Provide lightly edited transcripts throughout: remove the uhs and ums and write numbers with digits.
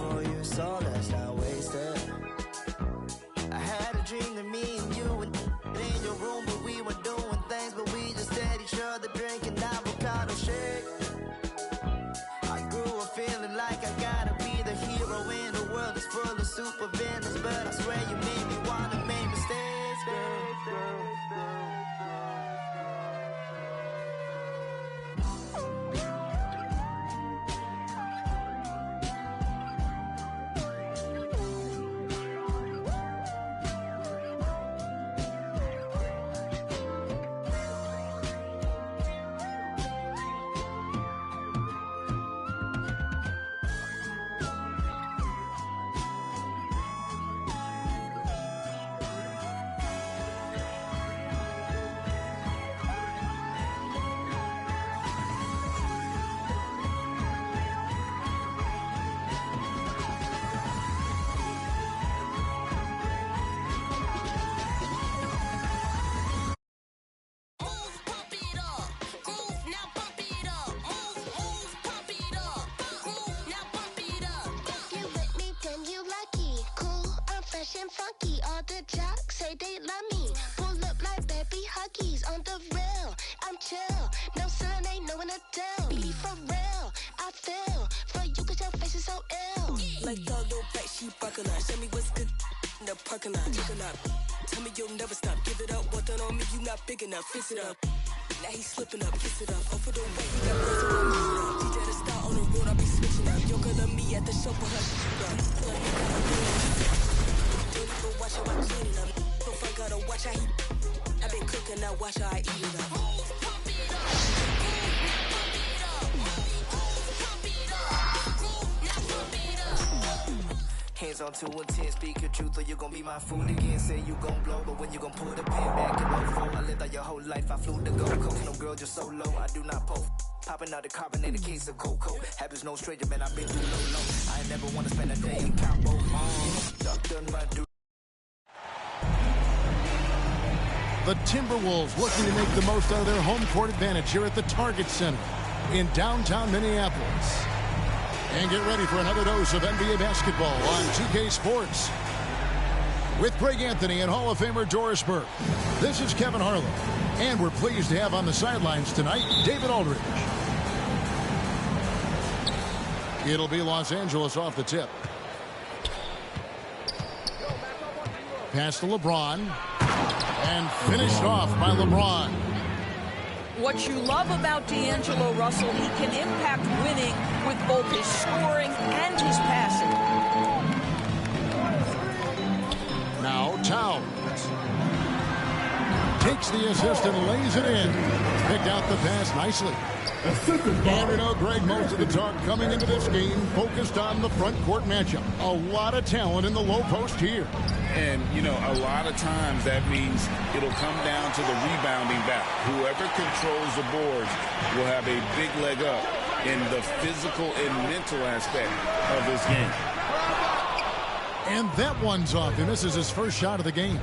for you, so let's not waste it. I had a dream that me and you were in your room, but we were doing things, but we just had each other drinking avocado shake. I grew up feeling like I gotta be the hero in a world that's full of super villains, but I swear you made me wanna make mistakes, girl. And funky, all the jocks say they love me. Pull up like baby huggies on the real. I'm chill, no son ain't no one to tell. Be for real, I feel for you 'cause your face is so ill. Like the little back, she buckle up. Show me what's good in the parking lot. Take a lot. Tell me you'll never stop. Give it up, what done on me, you not big enough. Fix it up. Now he's slipping up, kiss it up. Over the way, he got blood on me. DJ the star on the road, I be switching up. You're gonna me at the show for her. Watch how I clean it up. If I gotta watch how he. I've been cooking, now watch how I eat it up. Hands on 2 and 10, speak your truth or you gon' be my fool again. Say you gon' blow, but when you gon' pull the pin back in 04, I lived out your whole life, I flew the Gold Coast. No girl, just so low, I do not post. Popping out the carbonated case of cocoa. Habits no stranger, man, I've been through low. I ain't never wanna spend a day in Cabo. Done my dude. The Timberwolves looking to make the most out of their home court advantage here at the Target Center in downtown Minneapolis. And get ready for another dose of NBA basketball on 2K Sports. With Greg Anthony and Hall of Famer Doris Burke, this is Kevin Harlan. And we're pleased to have on the sidelines tonight, David Aldridge. It'll be Los Angeles off the tip. Pass to LeBron. And finished off by LeBron. What you love about D'Angelo Russell, he can impact winning with both his scoring and his passing. Now Towns takes the assist and lays it in. Picked out the pass nicely. And we know, Greg, most of the talk coming into this game focused on the front court matchup. A lot of talent in the low post here. And, you know, a lot of times that means it'll come down to the rebounding battle. Whoever controls the boards will have a big leg up in the physical and mental aspect of this game. And that one's off. He misses his first shot of the game.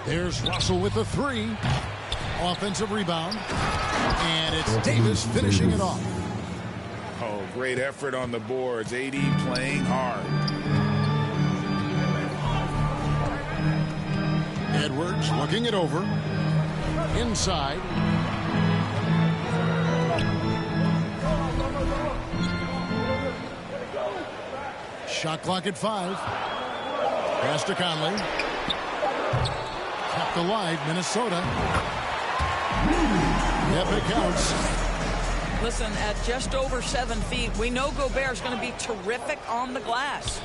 There's Russell with the three. Offensive rebound. And it's Davis finishing it off. Oh, great effort on the boards. AD playing hard. Edwards looking it over. Inside. Shot clock at 5. Pass to Conley. Kept alive, Minnesota. Yep, it counts. Listen, at just over 7 feet, we know Gobert's going to be terrific on the glass.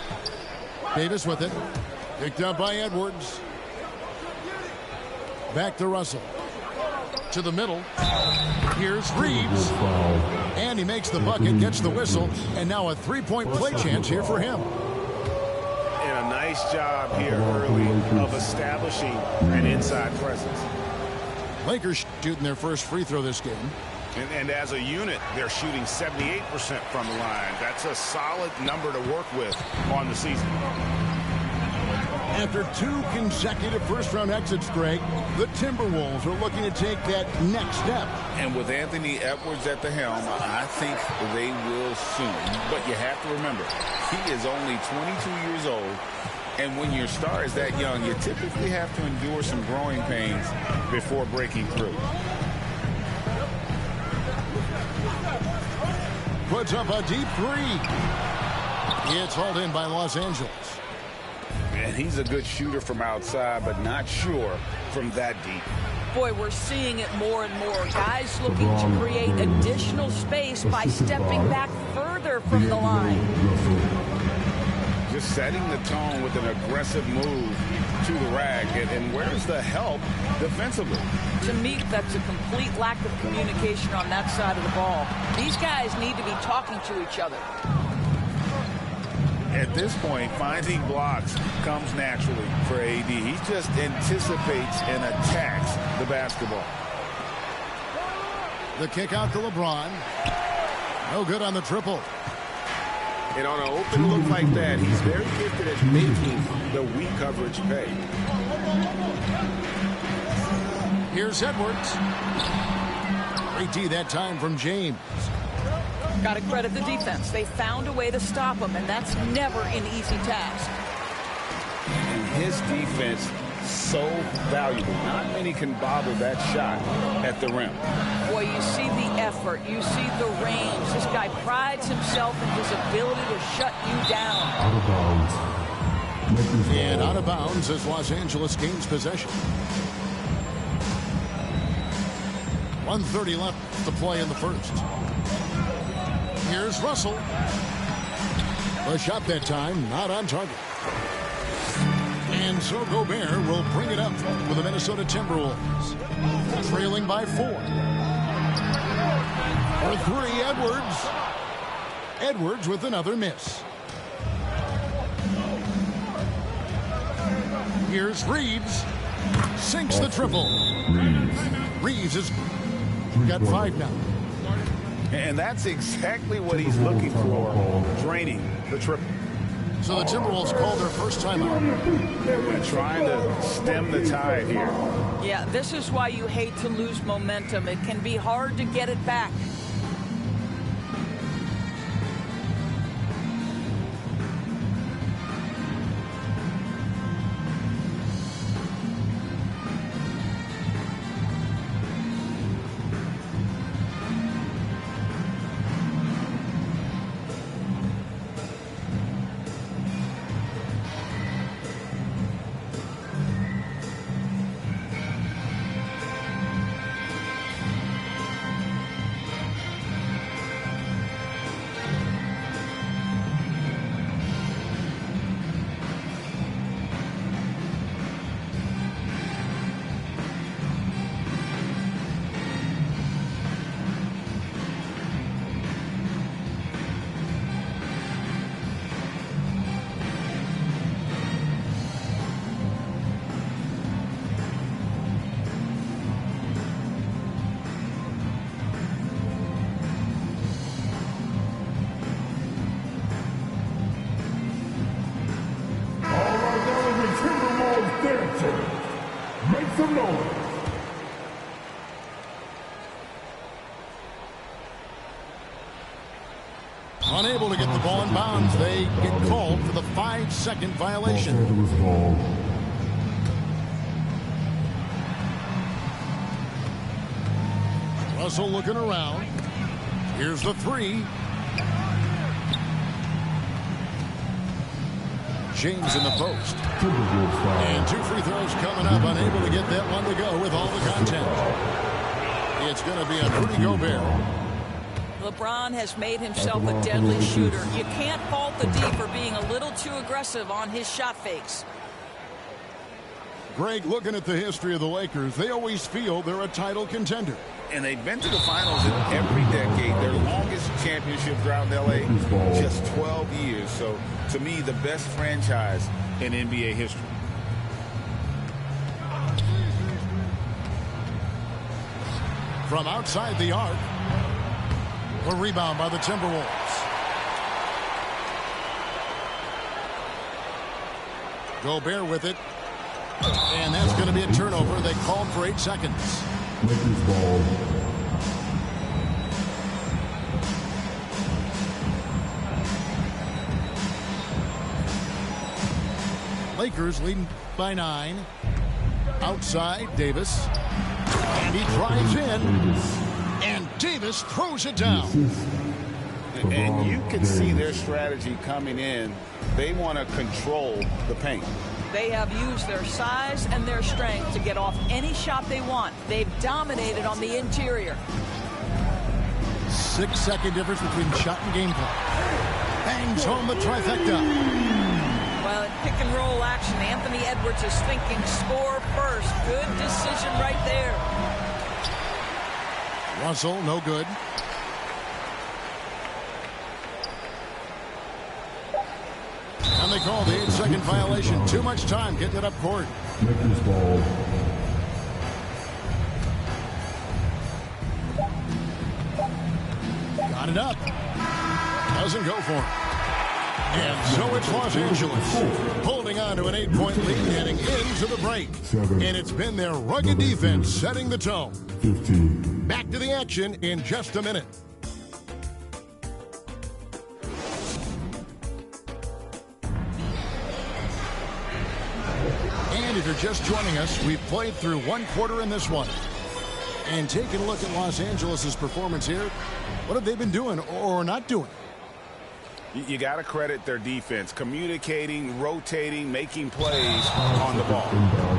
Davis with it. Picked up by Edwards. Back to Russell. To the middle. Here's Reeves. And he makes the bucket, gets the whistle, and now a three-point play chance here for him. And a nice job here early of establishing an inside presence. Lakers shooting their first free throw this game. And as a unit, they're shooting 78% from the line. That's a solid number to work with on the season. After 2 consecutive first-round exits, Greg, the Timberwolves are looking to take that next step. And with Anthony Edwards at the helm, I think they will soon. But you have to remember, he is only 22 years old. And when your star is that young, you typically have to endure some growing pains before breaking through. Puts up a deep 3. It's hauled in by Los Angeles. And he's a good shooter from outside, but not sure from that deep. Boy, we're seeing it more and more. Guys looking to create additional space by stepping back further from the line. Just setting the tone with an aggressive move to the rack. And where's the help defensively? To me, that's a complete lack of communication on that side of the ball. These guys need to be talking to each other. At this point, finding blocks comes naturally for AD. He just anticipates and attacks the basketball. The kick out to LeBron. No good on the triple. And on an open look like that, he's very gifted at making the weak coverage pay. Here's Edwards. Great D that time from James. Got to credit the defense. They found a way to stop him, and that's never an easy task. And his defense so valuable. Not many can bobble that shot at the rim. Boy, you see the effort. You see the range. This guy prides himself in his ability to shut you down. Out of bounds. And out of bounds as Los Angeles gains possession. 1:30 left to play in the first. Here's Russell. The shot that time, not on target. And so Gobert will bring it up for the Minnesota Timberwolves. Trailing by 4. For 3, Edwards. Edwards with another miss. Here's Reeves. Sinks the triple. Reeves has got 5 now. And that's exactly what he's looking for, draining the triple. So the Timberwolves call their first timeout. They're trying to stem the tide here. Yeah, this is why you hate to lose momentum. It can be hard to get it back. Make some noise. Unable to get the ball in bounds, they get called for the 5-second violation. Russell looking around. Here's the 3. James in the post. And 2 free throws coming up. Unable to get that one to go with all the content. It's going to be a Rudy Gobert. LeBron has made himself a deadly shooter. You can't fault the D for being a little too aggressive on his shot fakes. Greg, looking at the history of the Lakers, they always feel they're a title contender. And they've been to the finals in every decade. Their longest championship drought in L.A., just 12 years. So, to me, the best franchise in NBA history. From outside the arc, a rebound by the Timberwolves. Gobert with it. And that's going to be a turnover. They called for 8 seconds. Lakers ball. Lakers leading by 9. Outside, Davis. And he drives in. And Davis throws it down. And you can see their strategy coming in. They want to control the paint. They have used their size and their strength to get off any shot they want. They've dominated on the interior. 6-second difference between shot and game clock. Bangs home the trifecta. Well, in pick and roll action, Anthony Edwards is thinking score first. Good decision right there. Russell, no good. And they call the 8-second violation. Too much time getting it up court. Lakers ball. Got it up. Doesn't go for it. And so it's Los Angeles holding on to an 8-point lead heading into the break. 7. And it's been their rugged defense setting the tone. 15. Back to the action in just a minute. And if you're just joining us, we've played through 1 quarter in this one. And taking a look at Los Angeles' performance here, what have they been doing or not doing? You got to credit their defense, communicating, rotating, making plays on the ball.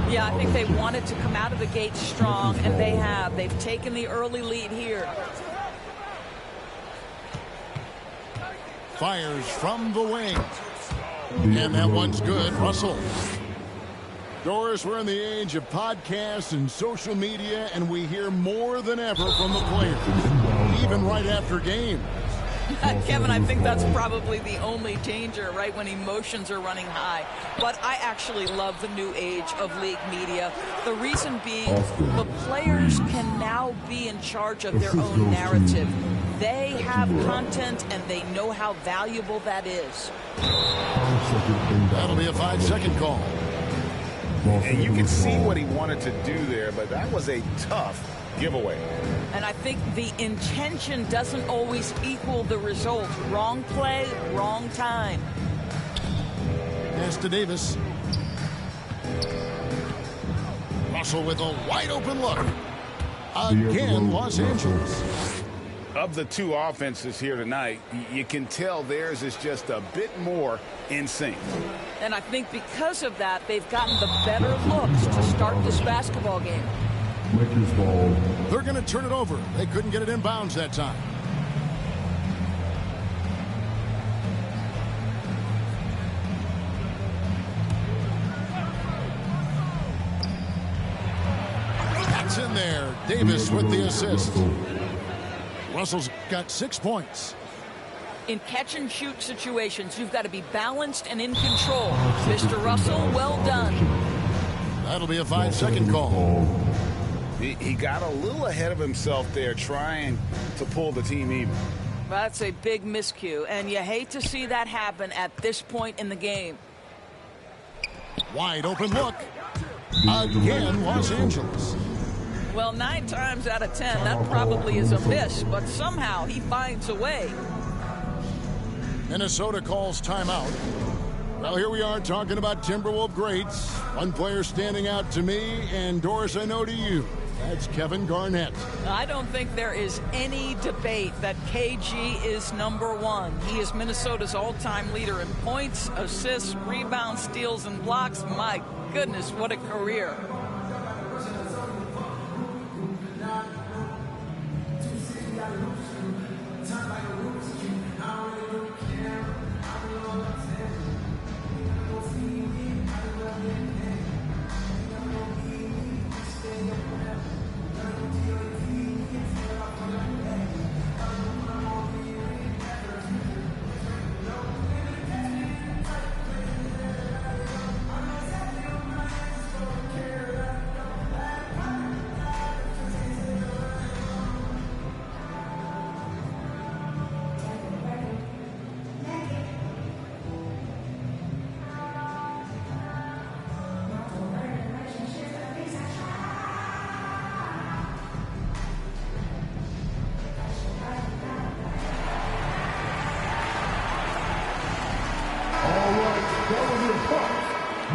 Yeah, I think they wanted to come out of the gate strong, and they have. They've taken the early lead here. Fires from the wing. And that one's good. Russell. Doris, we're in the age of podcasts and social media, and we hear more than ever from the players, even right after game. Kevin, I think that's probably the only danger, right, when emotions are running high. But I actually love the new age of league media. The reason being, the players can now be in charge of their own narrative. They have content, and they know how valuable that is. That'll be a 5-second call. And you can see what he wanted to do there, but that was a tough giveaway. And I think the intention doesn't always equal the result. Wrong play, wrong time. Pass to Davis. Russell with a wide open look. Again, Los Angeles. Of the two offenses here tonight, you can tell theirs is just a bit more in sync. And I think because of that, they've gotten the better looks to start this basketball game. Lakers ball. They're going to turn it over. They couldn't get it in bounds that time. That's in there. Davis with the assist. Russell's got 6 points. In catch-and-shoot situations, you've got to be balanced and in control. Mr. Russell, well done. That'll be a 5-second call. He got a little ahead of himself there, trying to pull the team even. That's a big miscue, and you hate to see that happen at this point in the game. Wide open look. Again, Los Angeles. Well, 9 times out of 10, that probably is a miss, but somehow he finds a way. Minnesota calls timeout. Well, here we are talking about Timberwolves greats. One player standing out to me, and Doris, I know to you. That's Kevin Garnett. I don't think there is any debate that KG is #1. He is Minnesota's all-time leader in points, assists, rebounds, steals, and blocks. My goodness, what a career.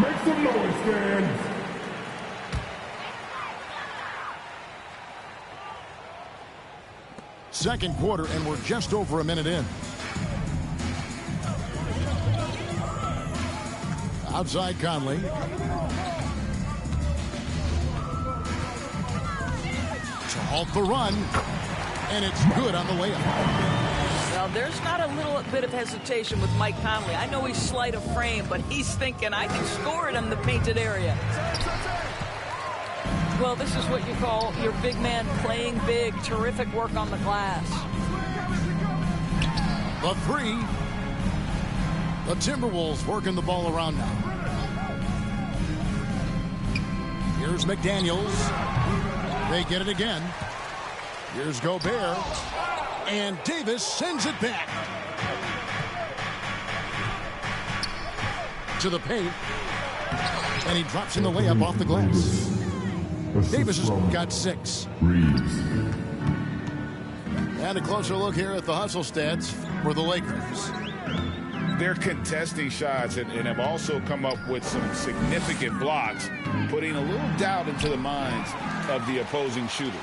Make some noise, fans. Second quarter, and we're just over a minute in. Outside Conley. To halt the run, and it's good on the layup. Well, there's not a little bit of hesitation with Mike Conley. I know he's slight of frame, but he's thinking, I can score it in the painted area. Well, this is what you call your big man playing big. Terrific work on the glass. The three. The Timberwolves working the ball around now. Here's McDaniels. They get it again. Here's Gobert. And Davis sends it back. To the paint. And he drops in the layup off the glass. Davis has got 6. Reeves. And a closer look here at the hustle stats for the Lakers. They're contesting shots and have also come up with some significant blocks, putting a little doubt into the minds of the opposing shooter.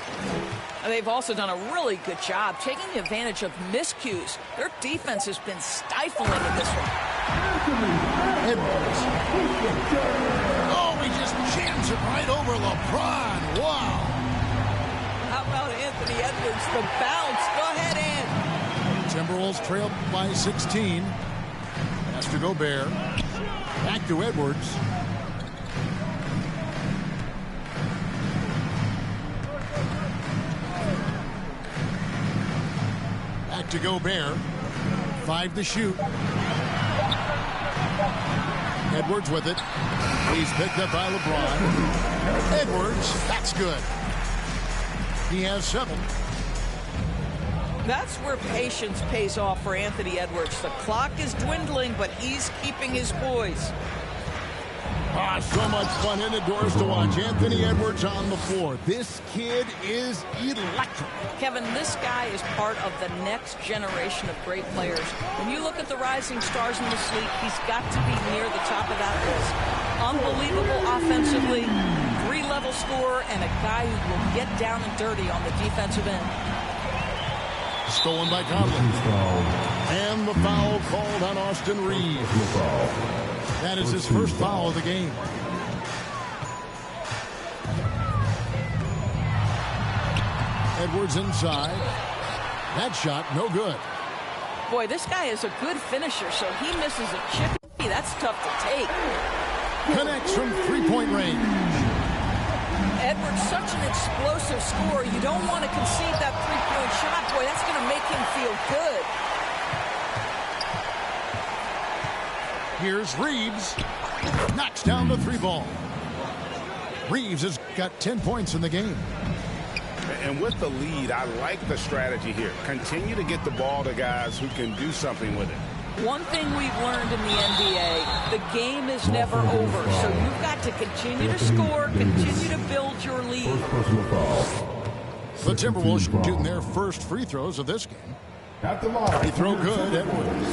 They've also done a really good job taking advantage of miscues. Their defense has been stifling in this one. Edwards. Oh, he just jams it right over LeBron. Wow. How about Anthony Edwards? The bounce. Go ahead, Ant. Timberwolves trail by 16. Pass to Gobert. Back to Edwards. Back to Gobert. 5 to shoot. Edwards with it. He's picked up by LeBron. Edwards, that's good. He has 7. That's where patience pays off for Anthony Edwards. The clock is dwindling, but he's keeping his poise. So much fun indoors to watch. Anthony Edwards on the floor. This kid is electric. Kevin, this guy is part of the next generation of great players. When you look at the rising stars in this league, he's got to be near the top of that list. Unbelievable offensively, 3-level scorer, and a guy who will get down and dirty on the defensive end. Stolen by Conley. And the foul called on Austin Reeves. That is his first foul of the game. Edwards inside. That shot, no good. Boy, this guy is a good finisher, so he misses a chip. That's tough to take. Connects from three-point range. Edwards, such an explosive scorer. You don't want to concede that three-point shot. Boy, that's going to make him feel good. Here's Reeves. Knocks down the 3-ball. Reeves has got 10 points in the game. And with the lead, I like the strategy here. Continue to get the ball to guys who can do something with it. One thing we've learned in the NBA, the game is never over. So you've got to continue to score, continue to build your lead. The Timberwolves shooting their first free throws of this game. Free throw good, Edwards.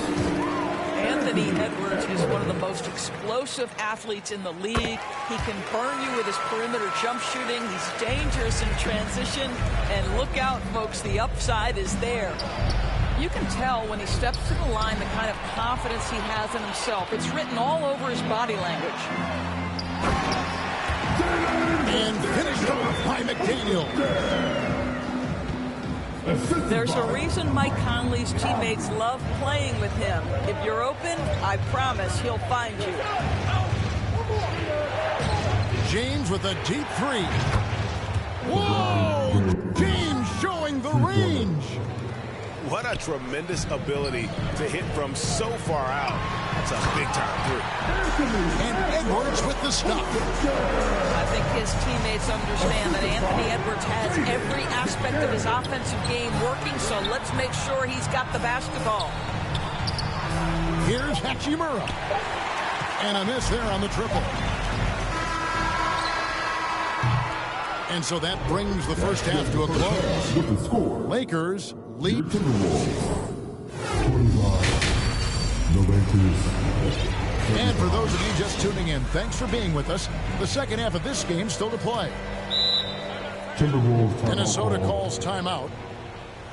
Anthony Edwards is one of the most explosive athletes in the league. He can burn you with his perimeter jump shooting. He's dangerous in transition. And look out, folks, the upside is there. You can tell when he steps to the line the kind of confidence he has in himself. It's written all over his body language. And finished off by McDaniel. There's a reason Mike Conley's teammates love playing with him. If you're open, I promise he'll find you. James with a deep 3. Whoa! James showing the range. What a tremendous ability to hit from so far out. That's a big-time 3. And Edwards with the stop. I think his teammates understand that Anthony Edwards has every aspect of his offensive game working, so let's make sure he's got the basketball. Here's Hachimura. And a miss there on the triple. And so that brings the first half to a close. With the score, Lakers lead. Timberwolves 25. And for those of you just tuning in, thanks for being with us. The second half of this game still to play. Minnesota calls timeout.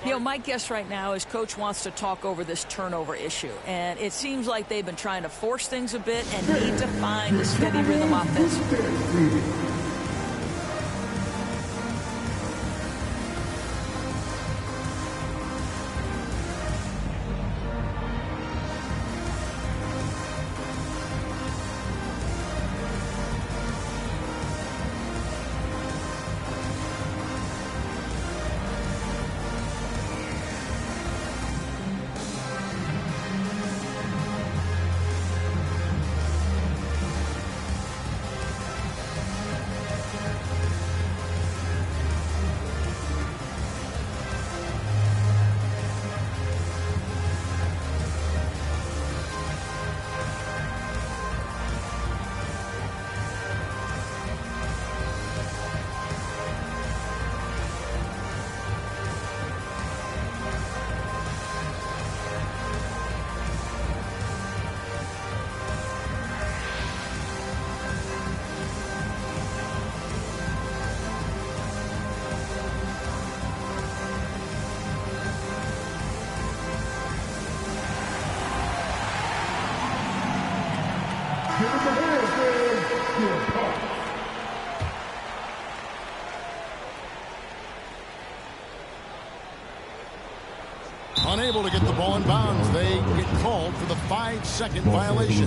You know, my guess right now is Coach wants to talk over this turnover issue. And it seems like they've been trying to force things a bit and need to find a steady rhythm offensively. Unable to get the ball in bounds. They get called for the 5-second violation.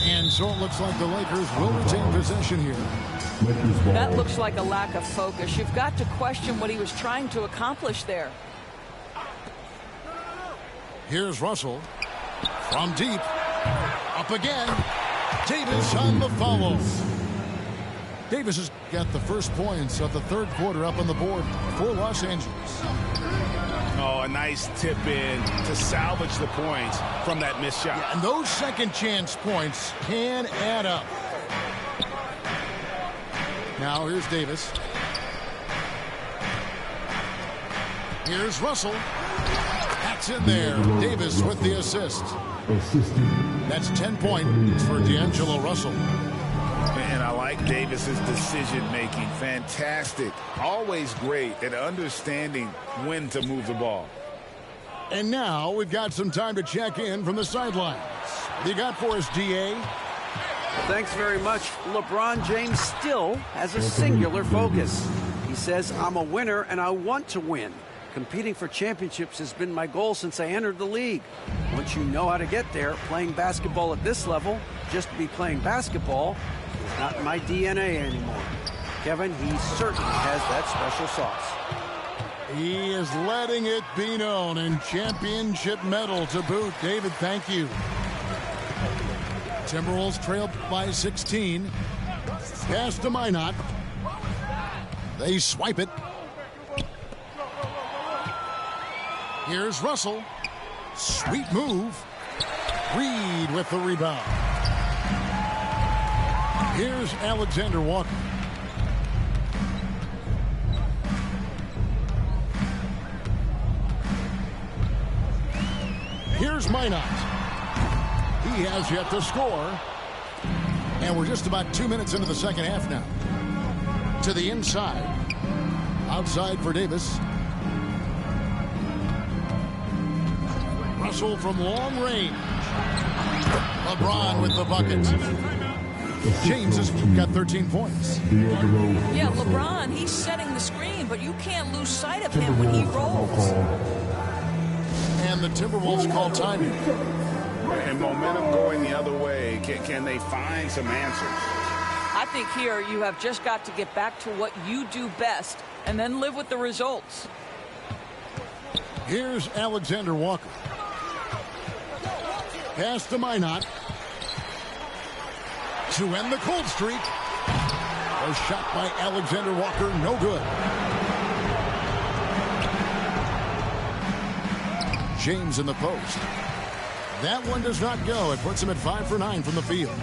And so it looks like the Lakers will retain possession here. That looks like a lack of focus. You've got to question what he was trying to accomplish there. Here's Russell from deep. Up again. Davis on the follow. Davis has got the first points of the third quarter up on the board for Los Angeles. Oh, a nice tip in to salvage the points from that missed shot. Yeah, and those second chance points can add up. Now here's Davis. Here's Russell. That's in there. Davis with the assist. That's 10 points for D'Angelo Russell. And I like Davis's decision-making. Fantastic. Always great at understanding when to move the ball. And now we've got some time to check in from the sidelines. What do you got for us, DA? Thanks very much. LeBron James still has a singular focus. He says, I'm a winner and I want to win. Competing for championships has been my goal since I entered the league. Once you know how to get there, playing basketball at this level, just to be playing basketball, is not in my DNA anymore. Kevin, he certainly has that special sauce. He is letting it be known, and championship medal to boot. David, thank you. Timberwolves trailed by 16. Pass to Minot. They swipe it. Here's Russell. Sweet move. Reed with the rebound. Here's Alexander Walker. Here's Minot. He has yet to score. And we're just about 2 minutes into the second half now. To the inside. Outside for Davis. Russell from long range. LeBron with the bucket. James has got 13 points. Yeah, LeBron, he's setting the screen, but you can't lose sight of him when he rolls. And the Timberwolves call time here. And momentum going the other way. Can they find some answers? I think here you have just got to get back to what you do best and then live with the results. Here's Alexander Walker. Pass to Minot. To end the cold streak. A shot by Alexander Walker, no good. James in the post. That one does not go. It puts him at 5 for 9 from the field.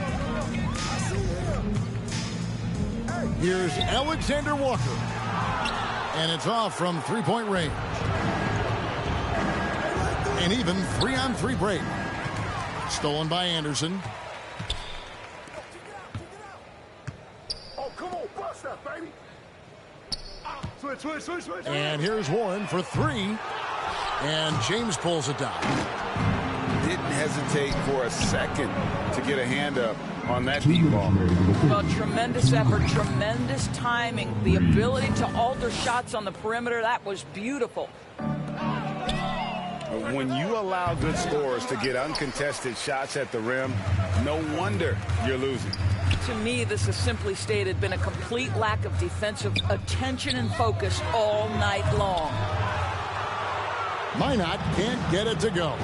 Here's Alexander Walker. And it's off from three-point range. An even 3-on-3 break. Stolen by Anderson. Oh, come on, bust that, baby. Switch. And here's Warren for 3. And James pulls it down. Didn't hesitate for a second to get a hand up on that deep ball. Well, tremendous effort, tremendous timing. The ability to alter shots on the perimeter, that was beautiful. When you allow good scorers to get uncontested shots at the rim, no wonder you're losing. To me, this has simply stated been a complete lack of defensive attention and focus all night long. Minot can't get it to go.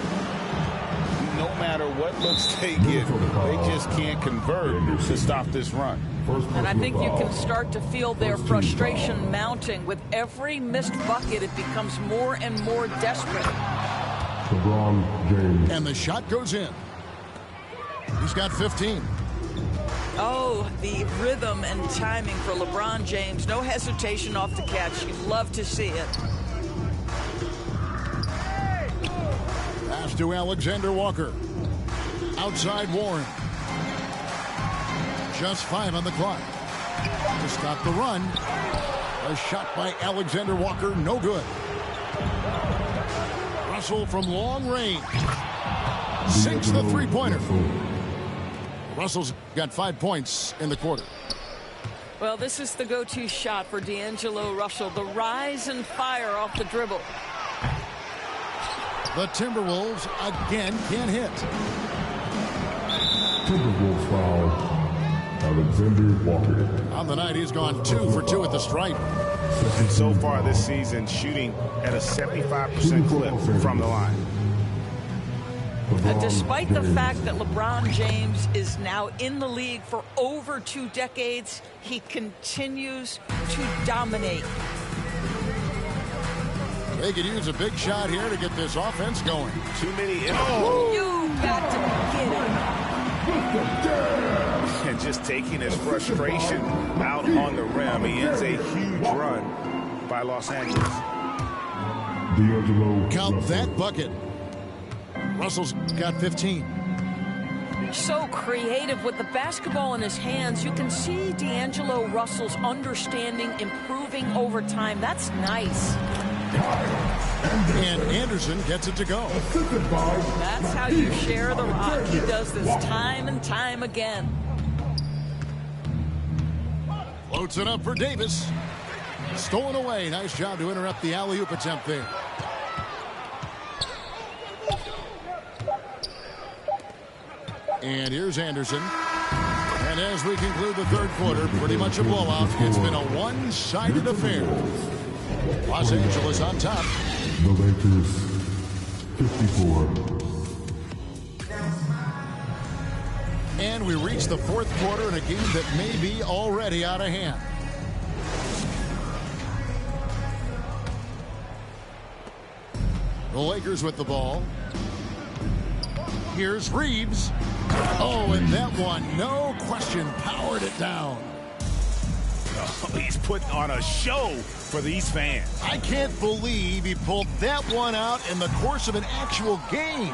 No matter what looks they get, they just can't convert to stop this run. And I think you can start to feel their frustration mounting. With every missed bucket, it becomes more and more desperate. And the shot goes in. He's got 15. Oh, the rhythm and timing for LeBron James. No hesitation off the catch. You'd love to see it. Pass to Alexander Walker. Outside Warren. Just 5 on the clock. To stop the run. A shot by Alexander Walker, no good. Russell from long range. Sinks the three-pointer. Russell's got 5 points in the quarter. Well, this is the go-to shot for D'Angelo Russell. The rise and fire off the dribble. The Timberwolves again can't hit. Timberwolves foul. Alexander Walker. On the night, he's gone 2 for 2 at the stripe. And so far this season, shooting at a 75% clip from the line. Despite the fact that LeBron James is now in the league for over 2 decades, he continues to dominate. They could use a big shot here to get this offense going. Too many. You got to be kidding. And just taking his frustration out on the rim. He ends a huge run by Los Angeles. Count that bucket. Russell's got 15. So creative with the basketball in his hands. You can see D'Angelo Russell's understanding improving over time. That's nice. And Anderson gets it to go. That's how you share the rock. He does this time and time again. Floats it up for Davis. Stolen away. Nice job to interrupt the alley-oop attempt there. And here's Anderson. And as we conclude the third quarter, pretty much a blowout. It's been a one-sided affair. Los Angeles on top. The Lakers, 54. And we reach the fourth quarter in a game that may be already out of hand. The Lakers with the ball. Here's Reeves. Oh, and that one, no question, powered it down. Oh, he's putting on a show for these fans. I can't believe he pulled that one out in the course of an actual game.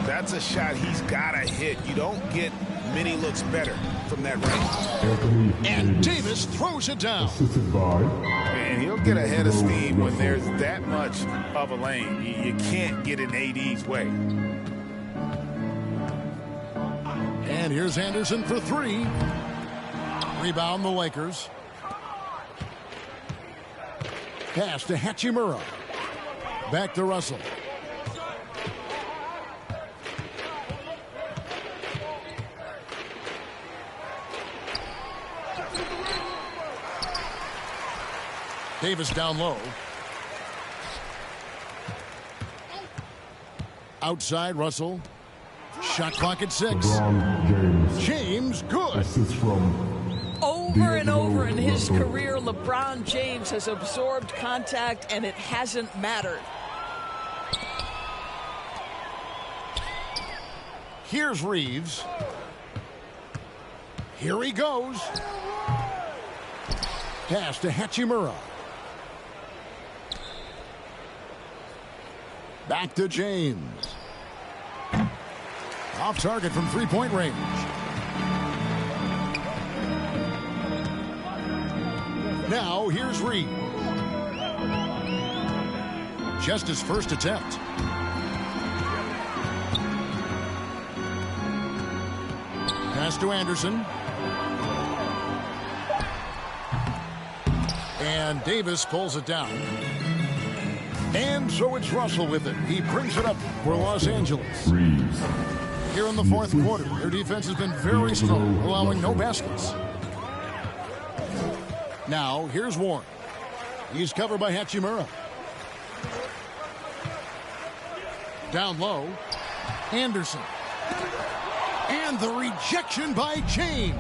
That's a shot he's got to hit. You don't get many looks better from that range. And Davis throws it down. And he'll get ahead of steam when there's that much of a lane. You can't get in AD's way. And here's Anderson for 3. Rebound the Lakers. Pass to Hachimura. Back to Russell. Davis down low. Outside Russell. Shot clock at 6. James good. Over and over in his career, LeBron James has absorbed contact and it hasn't mattered. Here's Reeves. Here he goes. Pass to Hachimura. Back to James. Off target from three-point range. Now here's Reed. Just his first attempt. Pass to Anderson. And Davis pulls it down. And so it's Russell with it. He brings it up for Los Angeles. Here in the fourth quarter, their defense has been very strong, allowing no baskets. Now, here's Warren. He's covered by Hachimura. Down low, Anderson. And the rejection by James.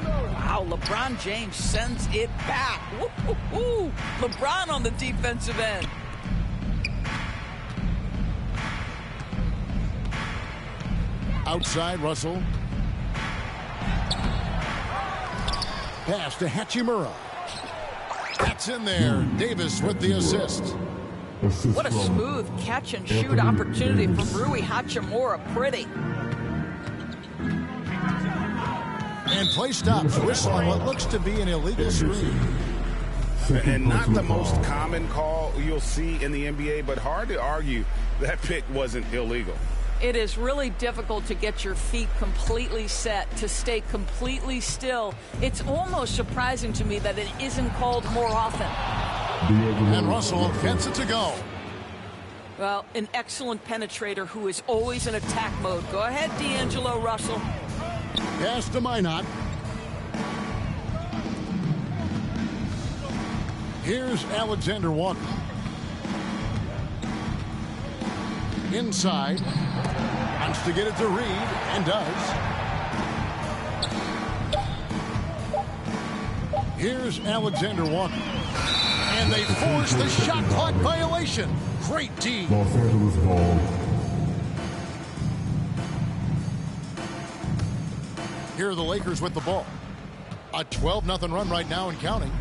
Wow, LeBron James sends it back. Woo-hoo-hoo. LeBron on the defensive end. Outside, Russell. Pass to Hachimura. That's in there. Davis with the assist. What a smooth catch and shoot opportunity from Rui Hachimura. Pretty. And play stops. Whistle on what looks to be an illegal screen. And not the most common call you'll see in the NBA, but hard to argue that pick wasn't illegal. It is really difficult to get your feet completely set, to stay completely still. It's almost surprising to me that it isn't called more often. And Russell gets it to go. Well, an excellent penetrator who is always in attack mode. Go ahead, D'Angelo Russell. Pass to Minot. Here's Alexander Walker. Inside. Wants to get it to Reed, and does. Here's Alexander Walker. And they force the shot clock violation. Great D. Los Angeles ball. Here are the Lakers with the ball. A 12-0 run right now and counting.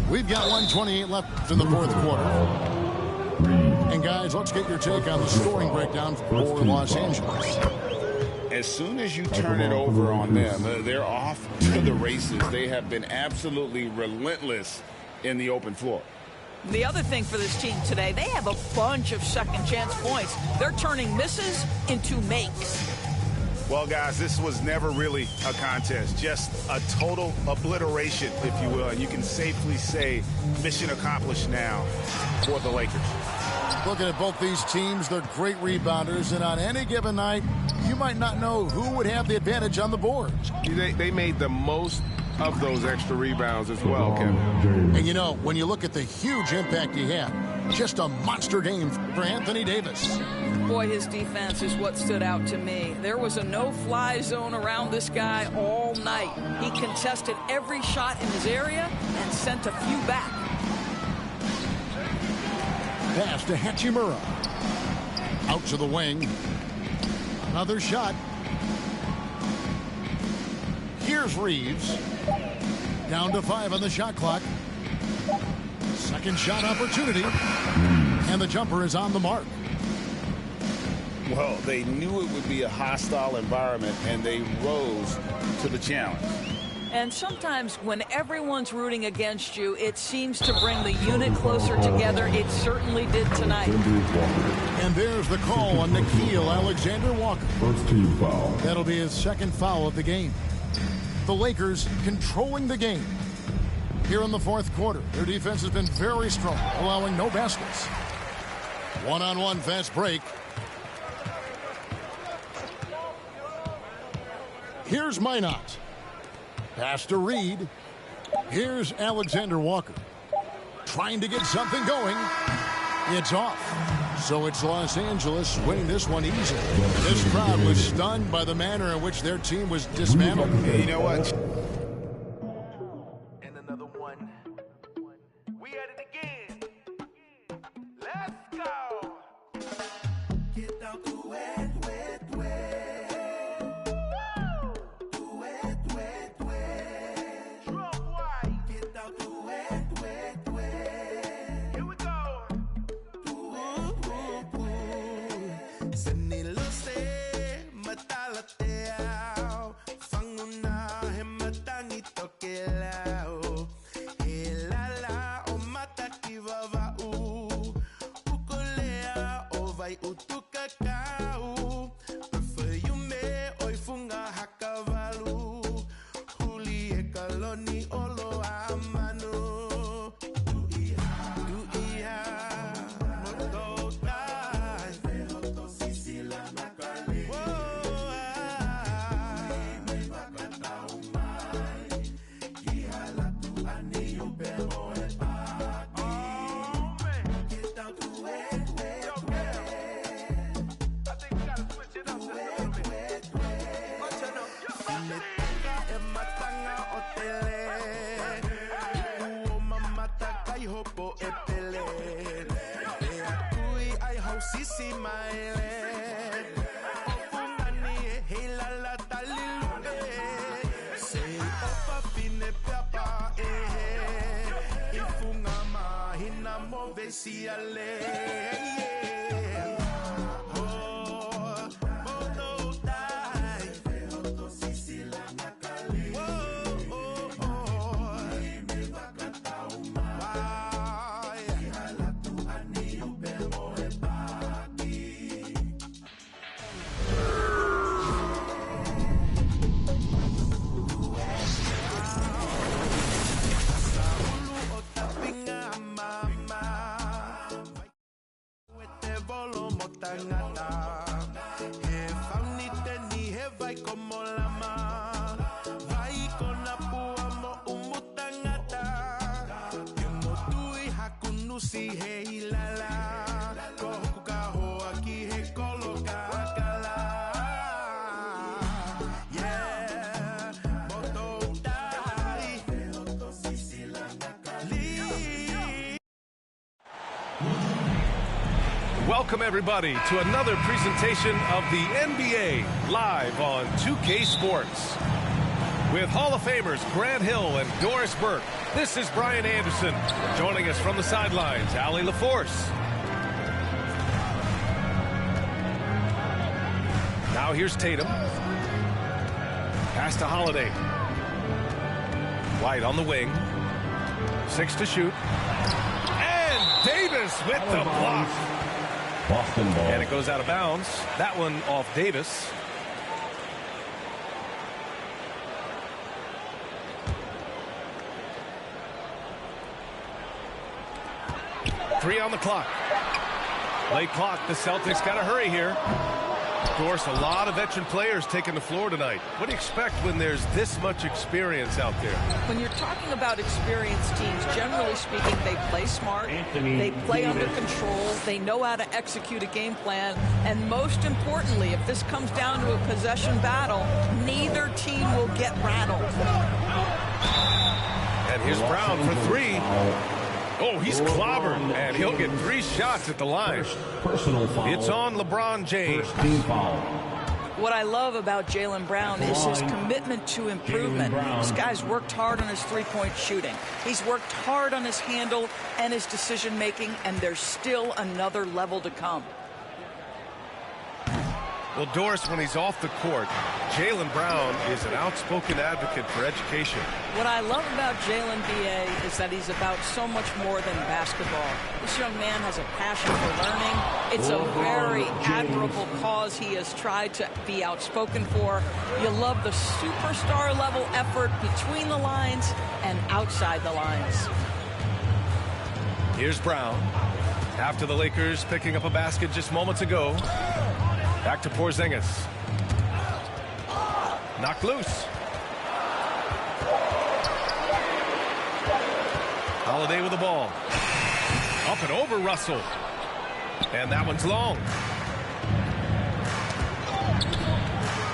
We've got 1:28 left in the fourth quarter. And guys, let's get your take on the scoring breakdown for Los Angeles. As soon as you turn it over on them, they're off to the races. They have been absolutely relentless in the open floor. The other thing for this team today, they have a bunch of second chance points. They're turning misses into makes. Well, guys, this was never really a contest, just a total obliteration, if you will. And you can safely say mission accomplished now for the Lakers. Looking at both these teams, they're great rebounders, and on any given night, you might not know who would have the advantage on the boards. They made the most of those extra rebounds as well, Kevin. And you know, when you look at the huge impact he had, just a monster game for Anthony Davis. Boy, his defense is what stood out to me. There was a no-fly zone around this guy all night. He contested every shot in his area and sent a few back. Pass to Hachimura. Out to the wing. Another shot. Here's Reeves. Down to 5 on the shot clock. Second shot opportunity. And the jumper is on the mark. Well, they knew it would be a hostile environment, and they rose to the challenge. And sometimes when everyone's rooting against you, it seems to bring the unit closer together. It certainly did tonight. And there's the call on Nickeil Alexander-Walker. First team foul. That'll be his second foul of the game. The Lakers controlling the game. Here in the fourth quarter, their defense has been very strong, allowing no baskets. One-on-one fast break. Here's Minot. Pass to Reed. Here's Alexander Walker. Trying to get something going. It's off. So it's Los Angeles winning this one easily. This crowd was stunned by the manner in which their team was dismantled. You know what? And another one. We at it again. Let's go. Welcome, everybody, to another presentation of the NBA live on 2K Sports. With Hall of Famers Grant Hill and Doris Burke, this is Brian Anderson. Joining us from the sidelines, Allie LaForce. Now here's Tatum. Pass to Holiday. White on the wing. 6 to shoot. And Davis with the block. Boston ball. And it goes out of bounds. That one off Davis. Three on the clock. Late clock. The Celtics got to hurry here. Of course, a lot of veteran players taking the floor tonight. What do you expect when there's this much experience out there? When you're talking about experienced teams, generally speaking, they play smart, they play under control, they know how to execute a game plan, and most importantly, if this comes down to a possession battle, neither team will get rattled. And here's Brown for three. Oh, he's clobbered, and he'll get 3 shots at the line. Personal foul. It's on LeBron James. First team foul. What I love about Jaylen Brown is his commitment to improvement. This guy's worked hard on his three-point shooting. He's worked hard on his handle and his decision-making, and there's still another level to come. Well, Doris, when he's off the court, Jaylen Brown is an outspoken advocate for education. What I love about Jaylen, B.A., is that he's about so much more than basketball. This young man has a passion for learning. It's a very admirable cause he has tried to be outspoken for. You love the superstar level effort between the lines and outside the lines. Here's Brown. After the Lakers picking up a basket just moments ago. Back to Porzingis. Knocked loose. Holiday with the ball. Up and over Russell. And that one's long.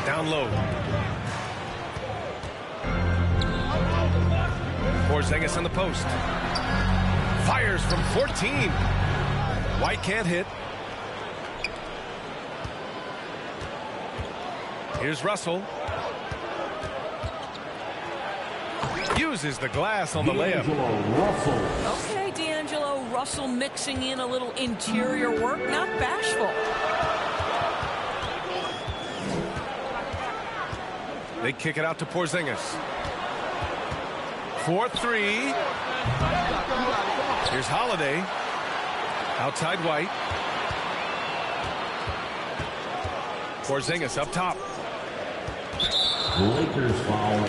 Down low. Porzingis on the post. Fires from 14. White can't hit. Here's Russell. Uses the glass on the layup. Okay, D'Angelo Russell mixing in a little interior work, not bashful. They kick it out to Porzingis. 4-3. Here's Holiday. Outside White. Porzingis up top. Lakers foul.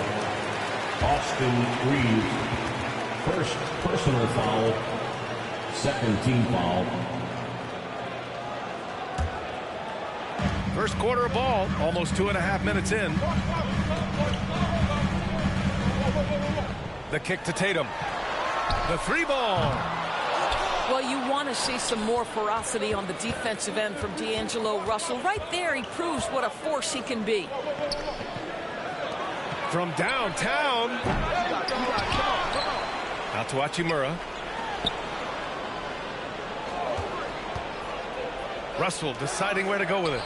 Austin Reeves. First personal foul. Second team foul. First quarter of ball. Almost 2.5 minutes in. The kick to Tatum. The 3-ball. Well, you want to see some more ferocity on the defensive end from D'Angelo Russell. Right there, he proves what a force he can be. From downtown. Out to Hachimura. Russell deciding where to go with it.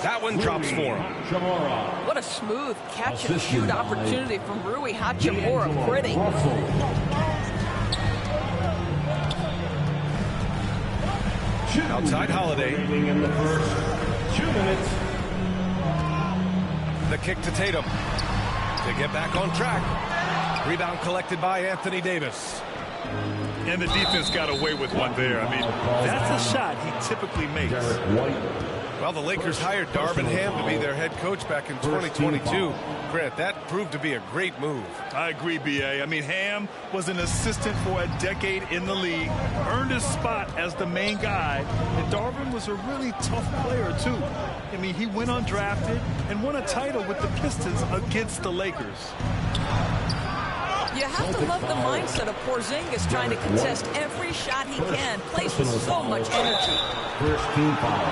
That one drops for him. What a smooth catch and shoot opportunity from Rui Hachimura. Pretty. Outside Holiday. In the first 2 minutes. The kick to Tatum. To get back on track. Rebound collected by Anthony Davis. And the defense got away with one there. I mean, that's a shot he typically makes. Well, the Lakers hired Darvin Ham to be their head coach back in 2022. Grant, that proved to be a great move. I agree, B.A. I mean, Ham was an assistant for a decade in the league, earned his spot as the main guy, and Darvin was a really tough player, too. I mean, he went undrafted and won a title with the Pistons against the Lakers. You have to love the mindset of Porzingis trying to contest every shot he can. Plays with so much energy. First team foul.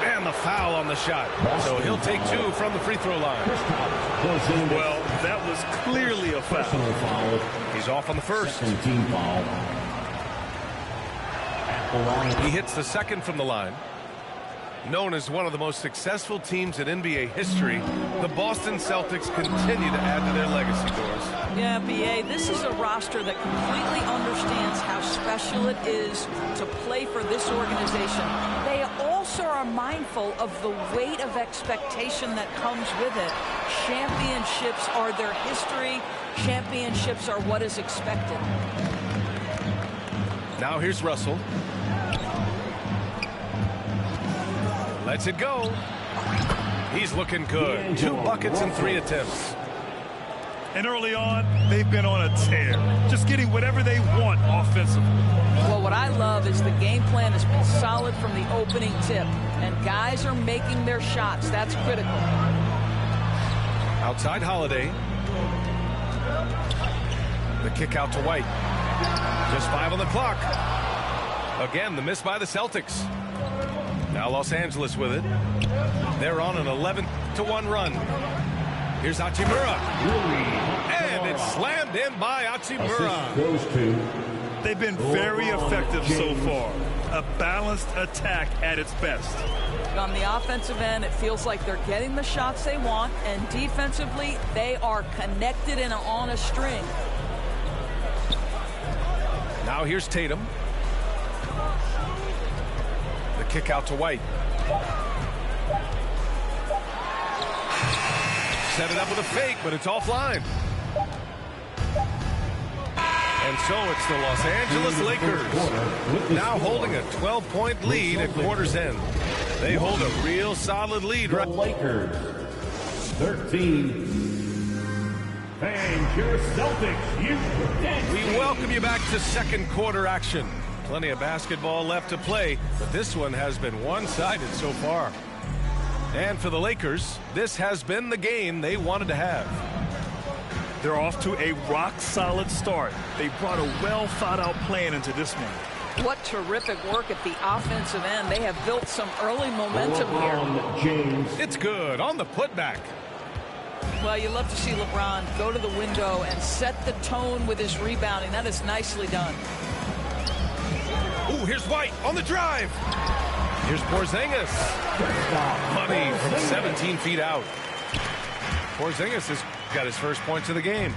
And the foul on the shot. So he'll take 2 from the free throw line. Well, that was clearly a foul. He's off on the first. Second team foul. He hits the second from the line. Known as one of the most successful teams in NBA history, the Boston Celtics continue to add to their legacy, Doris. Yeah, B.A., this is a roster that completely understands how special it is to play for this organization. They also are mindful of the weight of expectation that comes with it. Championships are their history. Championships are what is expected. Now here's Russell. Lets it go. He's looking good. 2 buckets and 3 attempts. And early on, they've been on a tear. Just getting whatever they want offensively. Well, what I love is the game plan has been solid from the opening tip. And guys are making their shots. That's critical. Outside Holiday. The kick out to White. Just 5 on the clock. Again, the miss by the Celtics. Now Los Angeles with it. They're on an 11-1 run. Here's Hachimura. And it's slammed in by Hachimura. They've been very effective so far. A balanced attack at its best. On the offensive end, it feels like they're getting the shots they want, and defensively, they are connected and on a string. Now here's Tatum. The kick out to White. Set it up with a fake, but it's offline. And so it's the Los Angeles Lakers now holding a 12-point lead at quarter's end. They hold a real solid lead. The Lakers 13. And your Celtics, we welcome you back to second quarter action. Plenty of basketball left to play, but this one has been one-sided so far. And for the Lakers, this has been the game they wanted to have. They're off to a rock-solid start. They brought a well-thought-out plan into this one. What terrific work at the offensive end. They have built some early momentum here. James. It's good on the putback. Well, you love to see LeBron go to the window and set the tone with his rebounding. That is nicely done. Ooh, here's White on the drive. Here's Porzingis. Money from 17 feet out. Porzingis has got his first points of the game.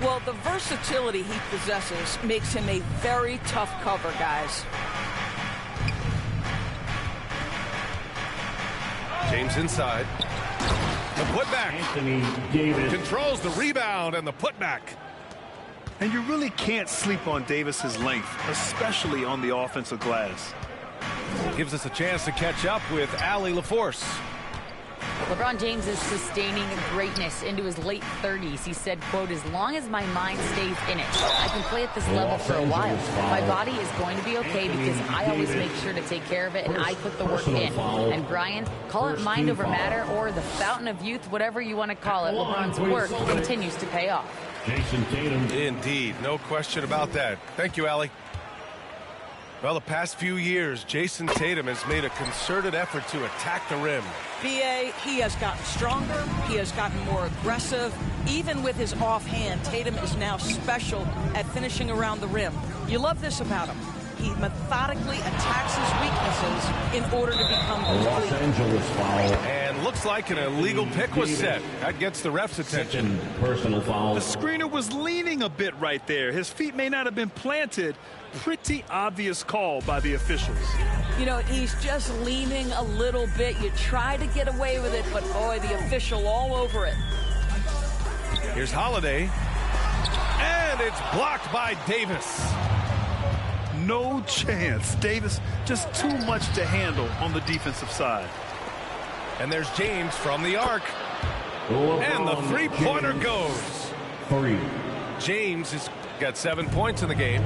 Well, the versatility he possesses makes him a very tough cover, guys. James inside. The putback. Anthony Davis Controls the rebound and the putback. And you really can't sleep on Davis's length, especially on the offensive glass. Gives us a chance to catch up with Allie LaForce. LeBron James is sustaining greatness into his late 30s. He said, quote, "As long as my mind stays in it, I can play at this level for a while. My body is going to be okay because I always make sure to take care of it and I put the work in." And Brian, call it mind over matter or the fountain of youth, whatever you want to call it, LeBron's work continues to pay off. Jason Tatum. Indeed, no question about that. Thank you, Allie. Well, the past few years, Jason Tatum has made a concerted effort to attack the rim. BA, he has gotten stronger. He has gotten more aggressive. Even with his offhand, Tatum is now special at finishing around the rim. You love this about him. He methodically attacks his weaknesses in order to become Los complete. Angeles foul. And looks like an illegal pick was set. That gets the ref's attention. Second personal foul. The screener was leaning a bit right there. His feet may not have been planted. Pretty obvious call by the officials. You know, he's just leaning a little bit. You try to get away with it, but boy, the official all over it. Here's Holiday. And it's blocked by Davis. No chance. Davis just too much to handle on the defensive side. And there's James from the arc. And the three-pointer goes. 3. James has got 7 points in the game.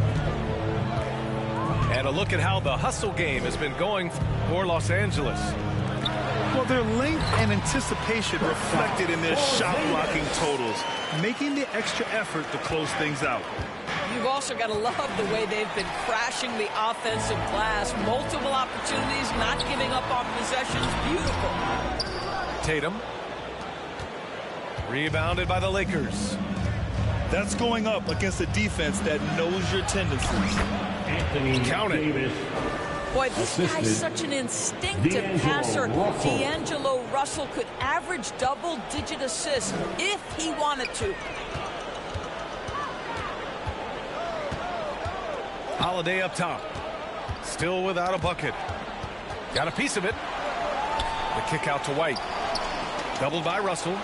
And a look at how the hustle game has been going for Los Angeles. Well, their length and anticipation reflected in their shot blocking totals, making the extra effort to close things out. You've also got to love the way they've been crashing the offensive glass. Multiple opportunities, not giving up on possessions. Beautiful. Tatum. Rebounded by the Lakers. That's going up against a defense that knows your tendencies. Anthony Count it. Davis. Boy, this guy's such an instinctive passer. D'Angelo Russell could average double-digit assists if he wanted to. Holiday up top. Still without a bucket. Got a piece of it. The kick out to White. Doubled by Russell.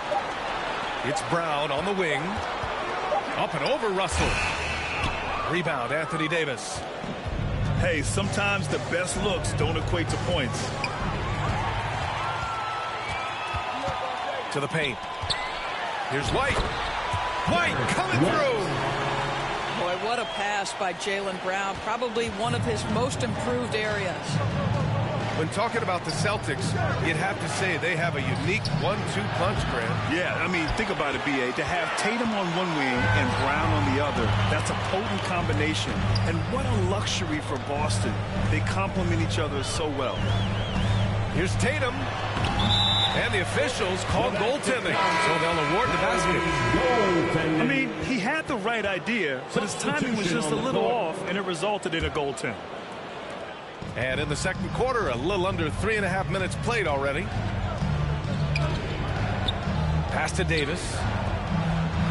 It's Brown on the wing. Up and over Russell. Rebound, Anthony Davis. Hey, sometimes the best looks don't equate to points. To the paint. Here's White. White coming through. Boy, what a pass by Jaylen Brown. Probably one of his most improved areas. When talking about the Celtics, you'd have to say they have a unique 1-2 punch, Grant. Yeah, I mean, think about it, B.A. To have Tatum on one wing and Brown on the other, that's a potent combination. And what a luxury for Boston. They complement each other so well. Here's Tatum. And the officials called goaltending, so they'll award the basket. I mean, he had the right idea, but his timing was just a little off, and it resulted in a goaltend. And in the second quarter, a little under 3.5 minutes played already. Pass to Davis.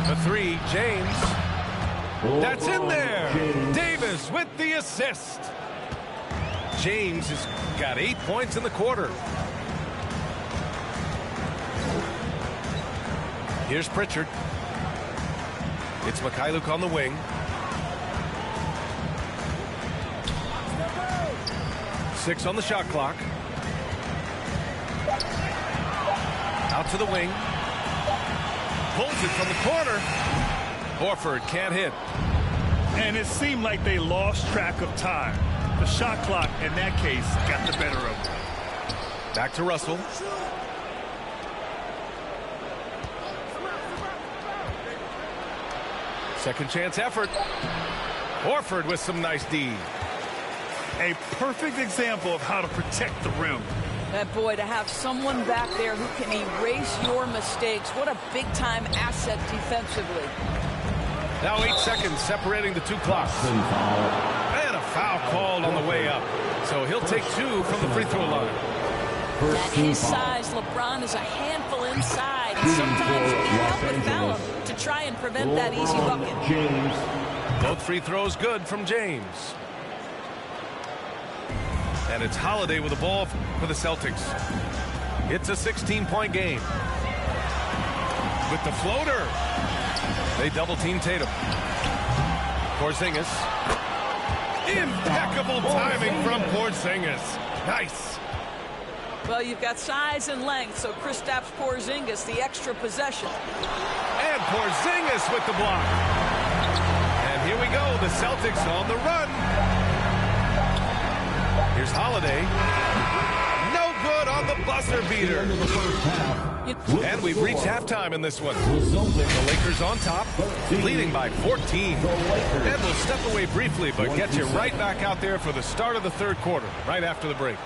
The three, James. That's in there. Davis with the assist. James has got 8 points in the quarter. Here's Pritchard. It's Mikhailuk on the wing. Six on the shot clock. Out to the wing. Pulls it from the corner. Horford can't hit. And it seemed like they lost track of time. The shot clock, in that case, got the better of them. Back to Russell. Second chance effort. Horford with some nice D. A perfect example of how to protect the rim. That boy, to have someone back there who can erase your mistakes. What a big-time asset defensively. Now 8 seconds separating the two clocks. And a foul called on the way up. So he'll take 2 from the free throw line. At his size, LeBron is a handful inside. And sometimes you can't help but foul him to try and prevent that easy bucket. Both free throws good from James. And it's Holiday with the ball for the Celtics. It's a 16-point game. with the floater. They double-team Tatum. Porzingis. Impeccable timing from Porzingis. Nice. Well, you've got size and length, so Kristaps Porzingis, the extra possession. And Porzingis with the block. And here we go, the Celtics on the run. Here's Holiday. No good on the buzzer beater. And we've reached halftime in this one. The Lakers on top, leading by 14. And we'll step away briefly, but get you right back out there for the start of the third quarter, right after the break.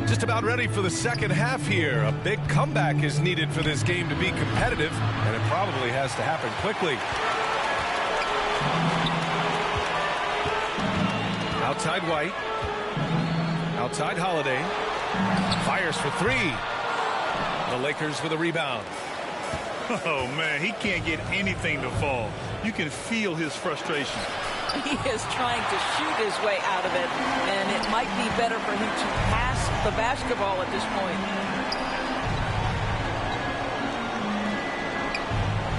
Just about ready for the second half here. A big comeback is needed for this game to be competitive, and it probably has to happen quickly. Outside White. Outside Holiday. Fires for three. The Lakers with a rebound. Oh, man, he can't get anything to fall. You can feel his frustration. He is trying to shoot his way out of it, and it might be better for him to pass the basketball at this point.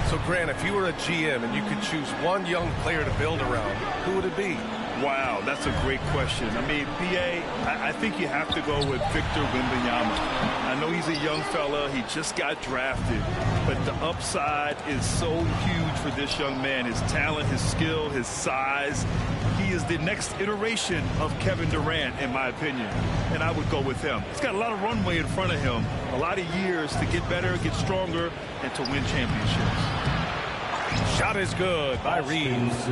So, Grant, if you were a GM and you could choose one young player to build around, who would it be? Wow, that's a great question. I mean, PA, I think you have to go with Victor Wembanyama. I know he's a young fella. He just got drafted. But the upside is so huge for this young man. His talent, his skill, his size. He is the next iteration of Kevin Durant, in my opinion. And I would go with him. He's got a lot of runway in front of him. A lot of years to get better, get stronger, and to win championships. Shot is good by Reeves.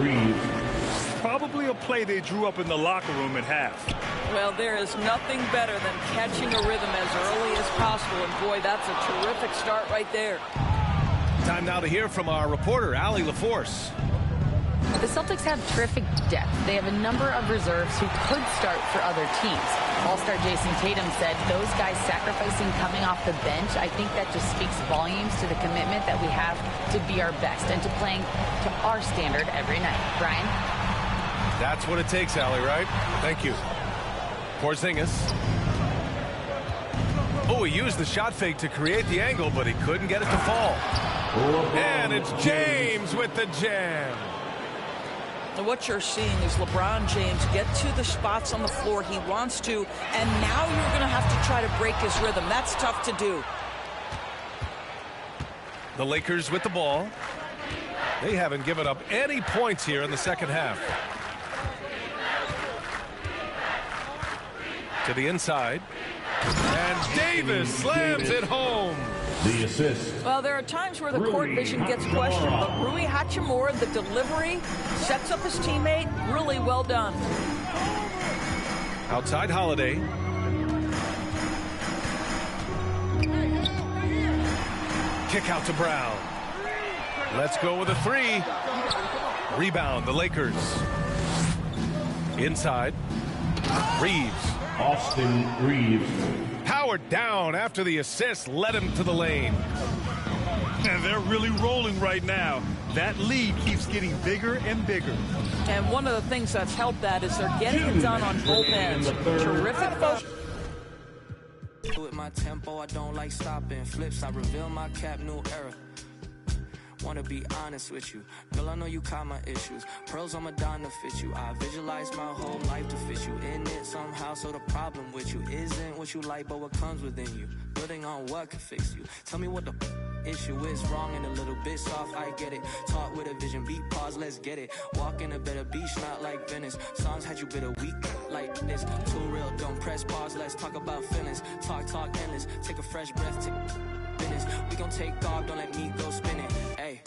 Probably a play they drew up in the locker room at half. Well, there is nothing better than catching a rhythm as early as possible. And, boy, that's a terrific start right there. Time now to hear from our reporter, Allie LaForce. The Celtics have terrific depth. They have a number of reserves who could start for other teams. All-star Jason Tatum said those guys sacrificing coming off the bench, I think that just speaks volumes to the commitment that we have to be our best and to playing to our standard every night. Brian? That's what it takes, Allie, right? Thank you. Porzingis. Oh, he used the shot fake to create the angle, but he couldn't get it to fall. And it's James with the jam. And what you're seeing is LeBron James get to the spots on the floor he wants to, and now you're going to have to try to break his rhythm. That's tough to do. The Lakers with the ball. They haven't given up any points here in the second half. To the inside. And Davis slams it home. The assist. Well, there are times where the court vision gets questioned, but Rui Hachimura, the delivery, sets up his teammate. Really well done. Outside Holiday. Kick out to Brown. Let's go with a three. Rebound, the Lakers. Inside. Reeves. Austin Reeves. Powered down after the assist led him to the lane. And they're really rolling right now. That lead keeps getting bigger and bigger. And one of the things that's helped that is they're getting it done on both ends. Terrific focus. With my tempo, I don't like stopping. Flips, I reveal my cap, new era. Wanna be honest with you, girl, I know you caught my issues. Pearls on Madonna fit you. I visualize my whole life to fit you in it somehow. So the problem with you isn't what you like, but what comes within you. Building on what can fix you. Tell me what the issue is. Wrong and a little bit soft, I get it. Talk with a vision, beat pause, let's get it. Walk in a better beach, not like Venice. Songs had you bitter weak like this. Too real, don't press pause, let's talk about feelings. Talk endless, take a fresh breath, take business. We gon' take off, don't let me go spinning. Hey.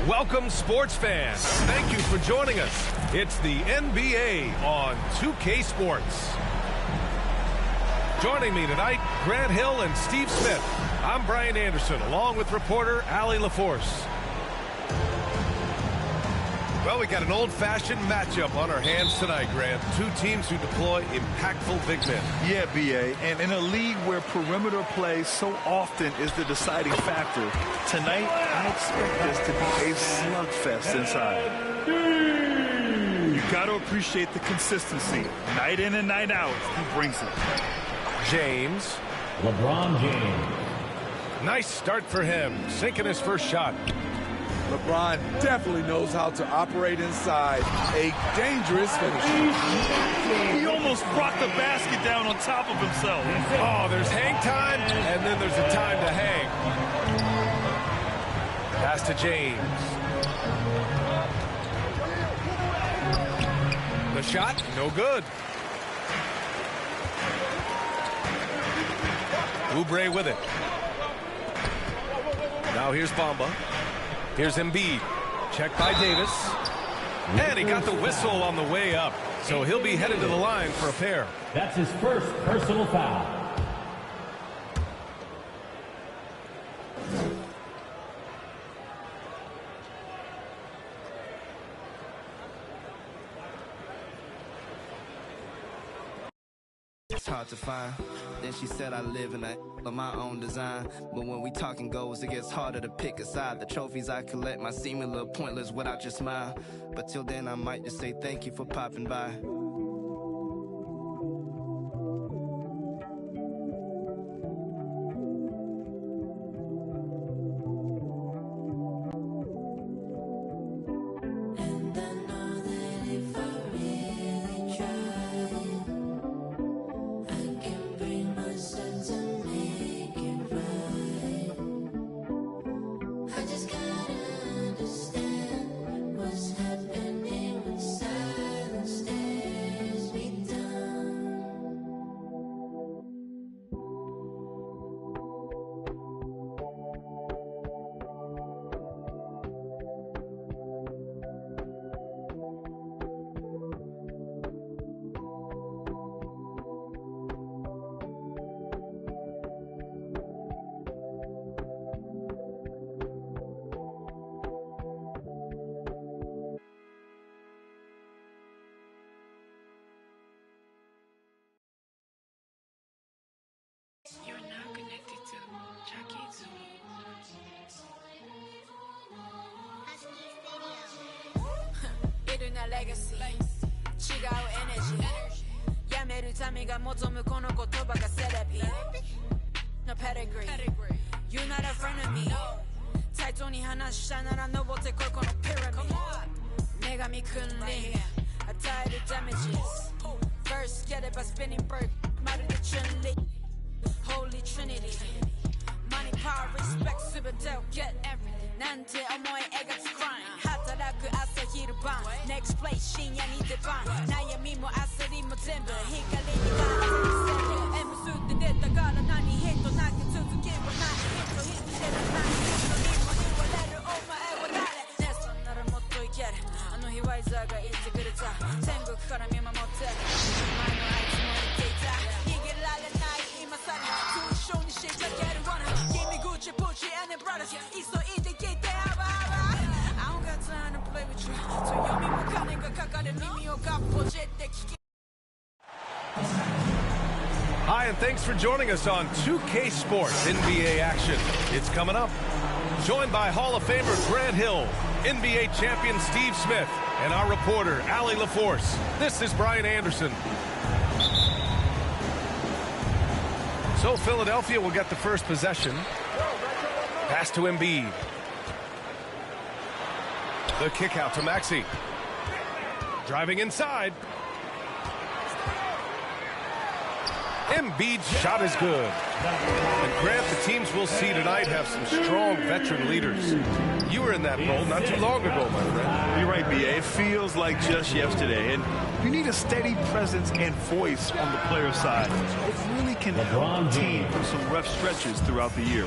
Welcome, sports fans. Thank you for joining us. It's the NBA on 2K Sports. Joining me tonight, Grant Hill and Steve Smith. I'm Brian Anderson, along with reporter Allie LaForce. Well, we got an old-fashioned matchup on our hands tonight, Grant. Two teams who deploy impactful big men. Yeah, B.A., and in a league where perimeter play so often is the deciding factor, tonight I expect this to be a slugfest inside. You got to appreciate the consistency. Night in and night out, he brings it. James. LeBron James. Nice start for him, sinking his first shot. LeBron definitely knows how to operate inside. A dangerous finish. He almost brought the basket down on top of himself. Oh, there's hang time, and then there's a time to hang. Pass to James. The shot, no good. Oubre with it. Now here's Bamba. Here's Embiid. Checked by Davis. And he got the whistle on the way up. So he'll be headed to the line for a pair. That's his first personal foul. It's hard to find. Then she said I live in of my own design. But when we talking goals, it gets harder to pick a side. The trophies I collect might seem a little pointless without your smile. But till then, I might just say thank you for popping by. You're now connected to Jackie's. 이루나 legacy, 違う energy. やめるためが望むこの言葉がセラピー。No pedigree, you're not a friend of me. 対等に話したなら登ってこいこのピラミッド。女神君に与える damages. First get it by spinning bird, まるでチュンリー。Holy Trinity, money, power, respect, すべてを get everything なんて思い描く crime 働く朝昼晩 Next place 深夜に出番悩みも焦りも全部光に変わって M 数って出たから何ヒントなき続きはないヒントヒントしてる何人にも言われるお前は誰ねそんならもっといけるあの日ワイザーが言ってくれた天国から見守ってる前のあいつも言っていた逃げられない今さら空想に仕掛ける罠君グチプチ and brothers 急いで聞いてあばあば I don't got time to play with you 強みも金がかかる耳をがっぽじって聞き Hi, and thanks for joining us on 2K Sports NBA action. It's coming up. Joined by Hall of Famer Grant Hill, NBA champion Steve Smith, and our reporter Allie LaForce. This is Brian Anderson. So Philadelphia will get the first possession. Pass to Embiid. The kick out to Maxey. Driving inside. Embiid's shot is good. And Grant, the teams we'll see tonight have some strong veteran leaders. You were in that role not too long ago, my friend. You're right, B.A. It feels like just yesterday. And you need a steady presence and voice on the player side. It really can help the team through some rough stretches throughout the year.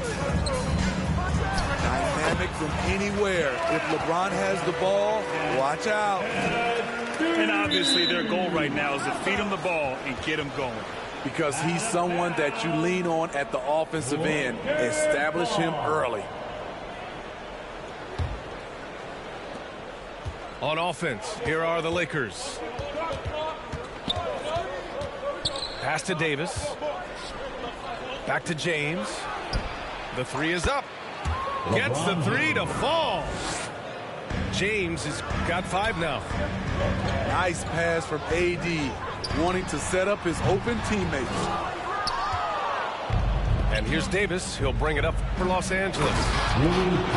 dynamic from anywhere. If LeBron has the ball, watch out. And obviously their goal right now is to feed him the ball and get him going. Because he's someone that you lean on at the offensive end. Establish him early. On offense, here are the Lakers. Pass to Davis. Back to James. The three is up. Gets the three to fall. James has got 5 now. Nice pass from AD, wanting to set up his open teammates. And here's Davis. He'll bring it up for Los Angeles.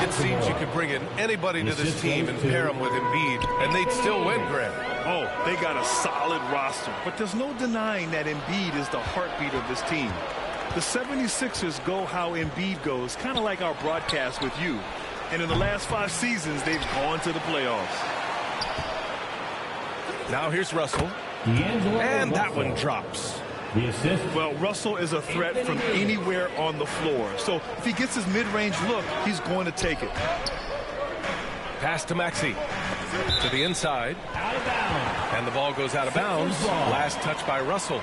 It seems you could bring in anybody to this team and pair them with Embiid, and they'd still win, Grant. Oh, they got a solid roster, but there's no denying that Embiid is the heartbeat of this team. The 76ers go how Embiid goes, kind of like our broadcast with you. And in the last 5 seasons, they've gone to the playoffs. Now here's Russell. And that one drops. The assist. Well, Russell is a threat from anywhere on the floor. So if he gets his mid-range look, he's going to take it. Pass to Maxey. To the inside. Out of bounds. And the ball goes out of bounds. Last touch by Russell.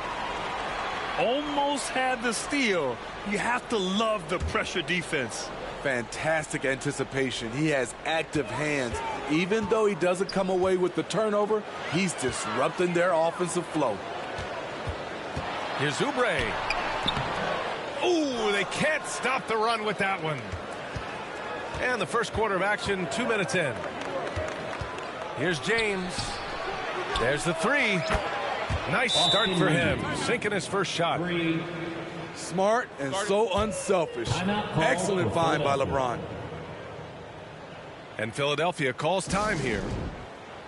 Almost had the steal. You have to love the pressure defense. Fantastic anticipation. He has active hands. Even though he doesn't come away with the turnover, he's disrupting their offensive flow. Here's Oubre. Ooh, they can't stop the run with that one. And the first quarter of action, 2 minutes in. Here's James. There's the three. Nice start for him, sinking his first shot. Smart and so unselfish. Excellent find by LeBron. And Philadelphia calls time here.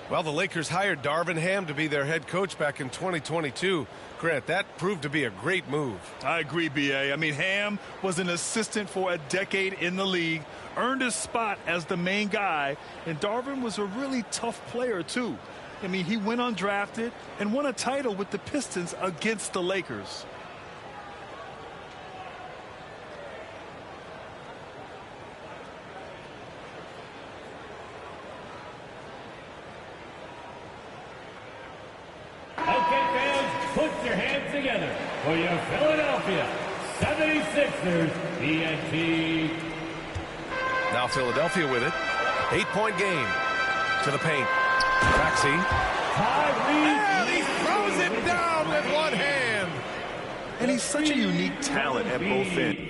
Well, the Lakers hired Darvin Ham to be their head coach back in 2022. Grant, that proved to be a great move. I agree, B.A. I mean, Ham was an assistant for a decade in the league, earned his spot as the main guy, and Darvin was a really tough player, too. I mean, he went undrafted and won a title with the Pistons against the Lakers. Okay, fans, put your hands together for your Philadelphia 76ers TNT. Now Philadelphia with it. 8-point game. To the paint. Maxey. And he throws it down with one hand. And he's such a unique talent at both ends.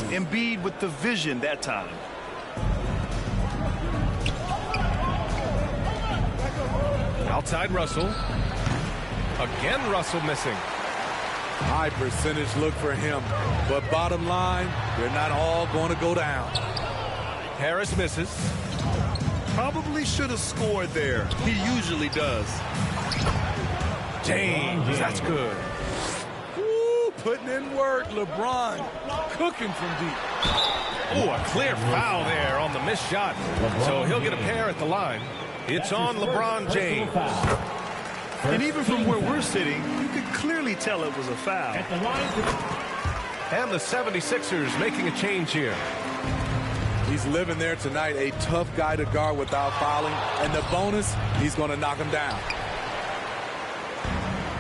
Embiid with the vision that time. Outside Russell. Again Russell missing. High percentage look for him. But bottom line, they're not all going to go down. Harris misses. Probably should have scored there. He usually does. James, that's good. Ooh, putting in work. LeBron cooking from deep. Oh, a clear foul there on the missed shot. So he'll get a pair at the line. It's on LeBron James. And even from where we're sitting, you could clearly tell it was a foul. And the 76ers making a change here. He's living there tonight, a tough guy to guard without fouling. And the bonus, he's going to knock him down.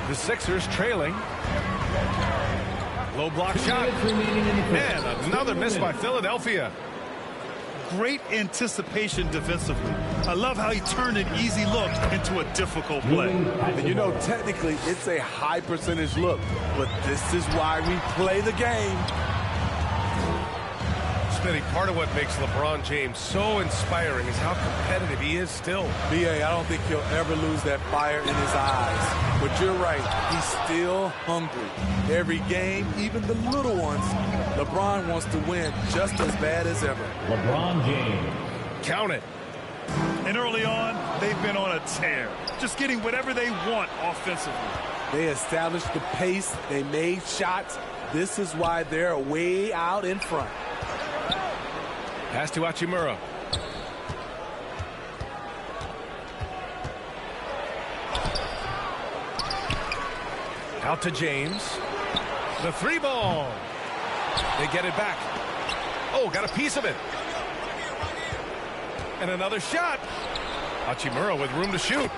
The Sixers trailing. Low block shot. And another miss by Philadelphia. Great anticipation defensively. I love how he turned an easy look into a difficult play. And you know, technically, it's a high percentage look, but this is why we play the game. Smitty, part of what makes LeBron James so inspiring is how competitive he is still. B.A., I don't think he'll ever lose that fire in his eyes. But you're right, he's still hungry. Every game, even the little ones, LeBron wants to win just as bad as ever. LeBron James. Count it. And early on, they've been on a tear, just getting whatever they want offensively. They established the pace, they made shots. This is why they're way out in front. Pass to Hachimura. Out to James. The 3-ball. They get it back. Oh, got a piece of it. And another shot. Hachimura with room to shoot.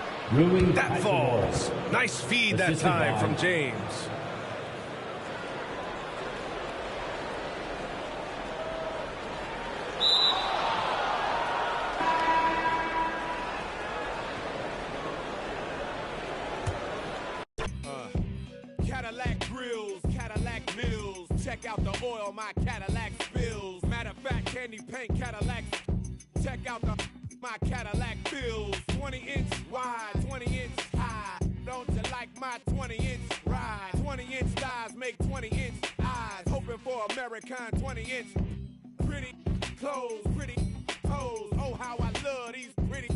That falls. Nice feed that time from James. Cadillac grills, Cadillac mills. Check out the oil my Cadillac spills. Matter of fact, candy paint Cadillacs. Check out my Cadillac bills. 20-inch wide, 20-inch high. Don't you like my 20-inch ride? 20-inch thighs make 20-inch eyes. Hoping for American 20-inch. Pretty clothes, pretty toes. Oh, how I love these pretty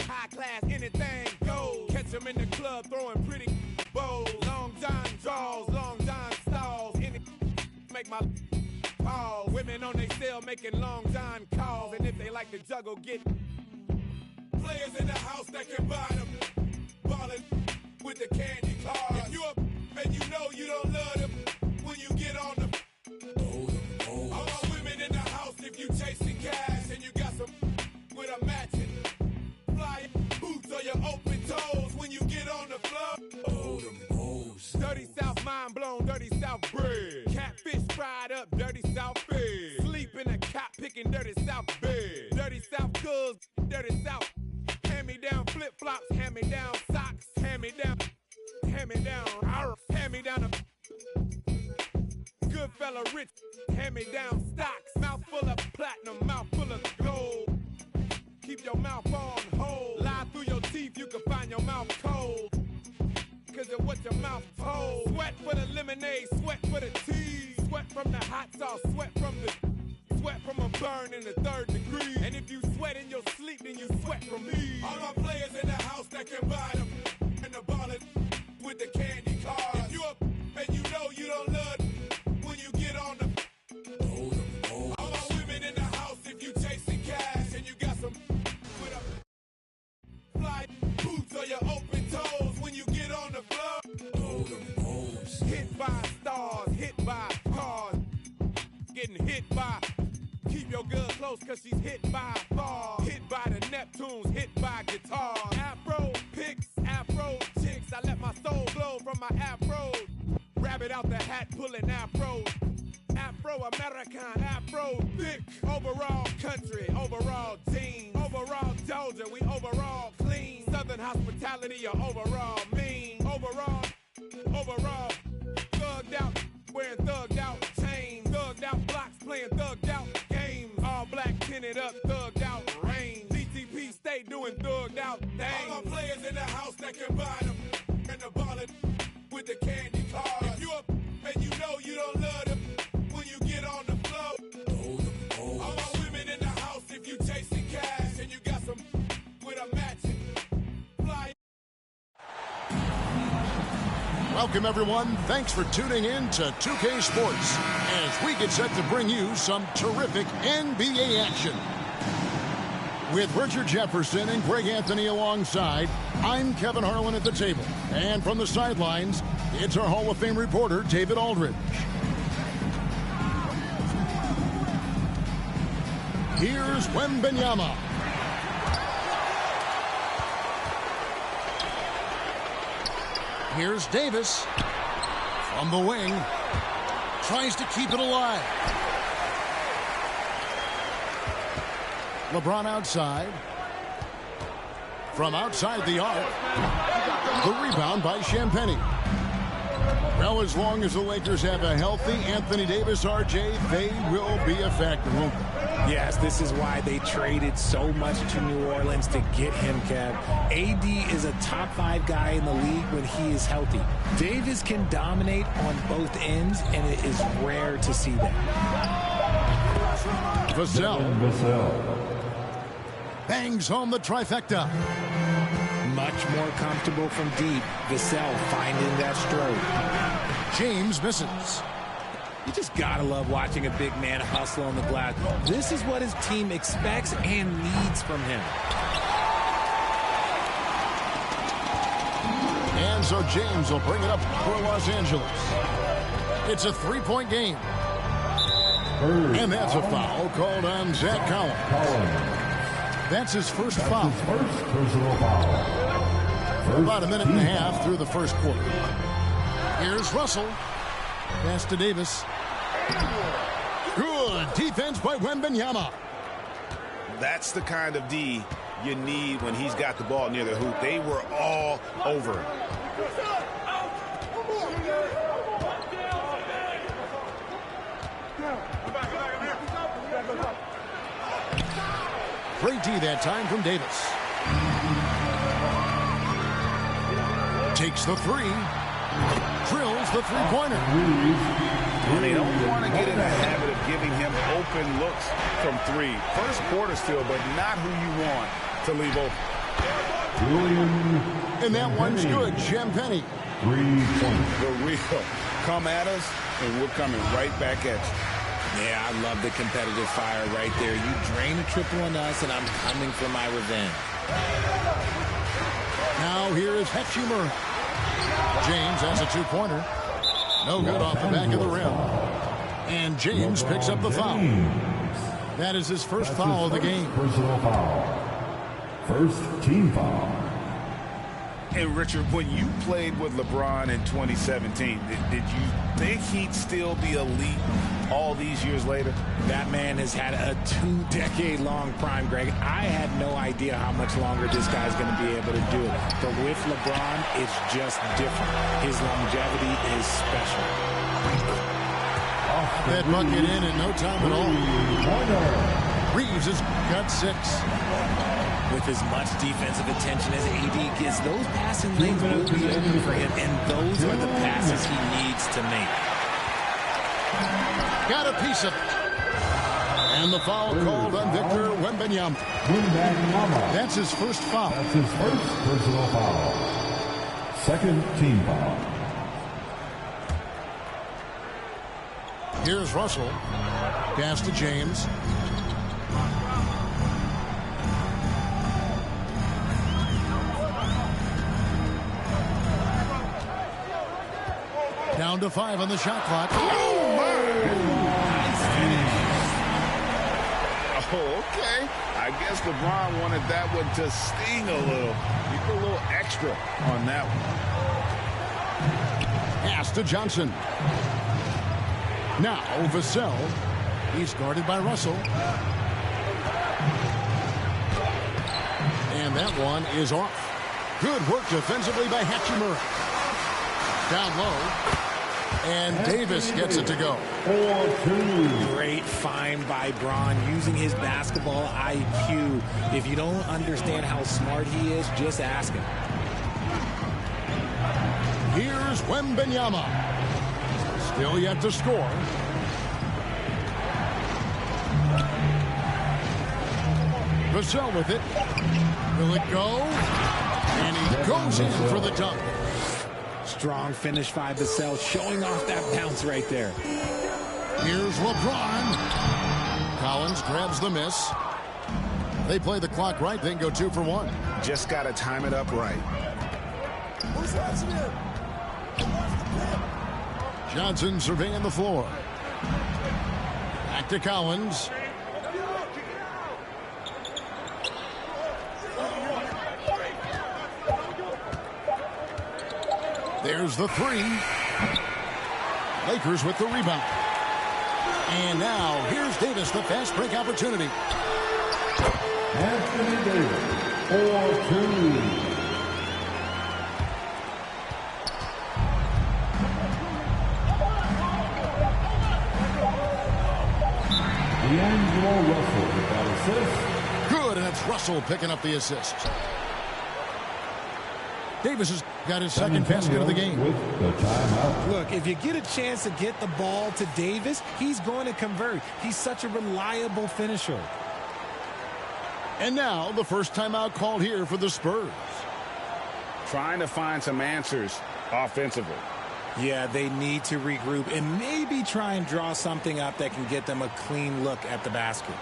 high class, anything goes. Catch them in the club throwing pretty bows. Long John draws, long John stalls. Any make my call. Women on they cell making Long John calls. And if they like to juggle, get players in the house that can buy them. Ballin' with the candy cars. If you up and you know you don't love them, when you get on the all my women in the house, if you chasing cash and you got some with a matching fly boots or your open toes, when you get on the floor. Dirty South mind blown, dirty South bread. Catfish fried up, dirty South fed. Sleep in a cot picking dirty South bed. Dirty South goods, dirty South. Hand me down flip flops, hand me down socks, hand me down, hand me down, hand me down a good fella rich, hand me down stocks. Mouth full of platinum, mouth full of gold. Keep your mouth on hold. Lie through your teeth, you can find your mouth cold. Cause of what your mouth told. Sweat for the lemonade, sweat for the tea. Sweat from the hot sauce, sweat from a burn in the 3rd degree. And if you sweat in your sleep, then you sweat from me. All my players in the house that can buy them. And the ballin' with the candy cars. If you up and you know you don't love them, when you get on the all my women in the house, if you chasing cash and you got some with a fly boots or your open toes, when you get on the floor. Hit by stars, hit by cars, getting hit by. Keep your girl close cause she's hit by bars. Hit by the Neptunes, hit by guitars. Afro picks, afro chicks. I let my soul glow from my afro. Rabbit out the hat pulling afro. Afro-American, afro thick. Overall country, overall jeans. Overall Georgia, we overall clean. Southern hospitality, or overall mean. Overall, thugged out, wearing thugged out chains. Thugged out blocks, playing thugged out games. All black, tinted up, thugged out range. DTP stay doing thugged out things. All my players in the house that can buy them. And the ballin' with the candy cars. If you up and you know you don't love them, when you get on the floor. All my women in the house, if you chasing cash and you got some with a matching fly. Welcome, everyone. Thanks for tuning in to 2K Sports as we get set to bring you some terrific NBA action. With Richard Jefferson and Greg Anthony alongside, I'm Kevin Harlan at the table. And from the sidelines, it's our Hall of Fame reporter, David Aldridge. Here's Wembanyama. Here's Davis from the wing. Tries to keep it alive. LeBron outside. From outside the arc. The rebound by Champagnie. Well, as long as the Lakers have a healthy Anthony Davis, RJ, they will be a factor, won't they? Yes, this is why they traded so much to New Orleans to get him, Kev. AD is a top 5 guy in the league when he is healthy. Davis can dominate on both ends, and it is rare to see that. Vassell bangs home the trifecta. Much more comfortable from deep. Vassell finding that stroke. James misses. You just gotta love watching a big man hustle on the glass. This is what his team expects and needs from him. And so James will bring it up for Los Angeles. It's a three-point game. And that's a foul called on Zach Collins. That's his first foul. Personal foul. About a minute and a half through the first quarter. Here's Russell. Pass to Davis. Good defense by Wembanyama. That's the kind of D you need when he's got the ball near the hoop. They were all over him. Great D that time from Davis. Takes the three. Drills the three-pointer. And they don't want to get in the habit of giving him open looks from three. First quarter still, but not who you want to leave open. And that one's good. Champagny. 3 points. The real. Come at us, and we're coming right back at you. Yeah, I love the competitive fire right there. You drain a triple on us, and I'm coming for my revenge. Now here is Hetchimer. James has a two-pointer. No good off the back of the rim. And James picks up the foul. That is his first foul of the game. Personal foul. First team foul. And Richard, when you played with LeBron in 2017, did you think he'd still be elite all these years later? That man has had a 2-decade-long prime, Greg. I had no idea how much longer this guy's going to be able to do it. But with LeBron, it's just different. His longevity is special. That bucket in no time at all. Reeves has got 6. With as much defensive attention as AD gets, those passing lanes will be open for him, and those are the passes he needs to make. Got a piece of it. And the foul called on Victor Wembanyama. That's his first foul. That's his first personal foul. Second team foul. Here's Russell. Pass to James. Down to 5 on the shot clock. Oh, okay. I guess LeBron wanted that one to sting a little. He put a little extra on that one. Pass to Johnson. Now, Vassell. He's guarded by Russell. And that one is off. Good work defensively by Hachimura. Down low. And Davis gets it to go. 4-2. Great find by Braun using his basketball IQ. If you don't understand how smart he is, just ask him. Here's Wembanyama. Still yet to score. Vassell with it. Will it go? And he goes in for the dunk. Strong finish by Vassell, showing off that bounce right there. Here's LeBron. Collins grabs the miss. They play the clock right, then go 2 for 1. Just got to time it up right. Johnson surveying the floor. Back to Collins. There's the 3. Lakers with the rebound. And now, here's Davis, the fast break opportunity. Anthony Davis, 4-2. D'Angelo Russell with that assist. Good, and it's Russell picking up the assist. Davis has got his second basket of the game. With the timeout. Look, if you get a chance to get the ball to Davis, he's going to convert. He's such a reliable finisher. And now the first timeout called here for the Spurs. Trying to find some answers offensively. Yeah, they need to regroup and maybe try and draw something up that can get them a clean look at the basket.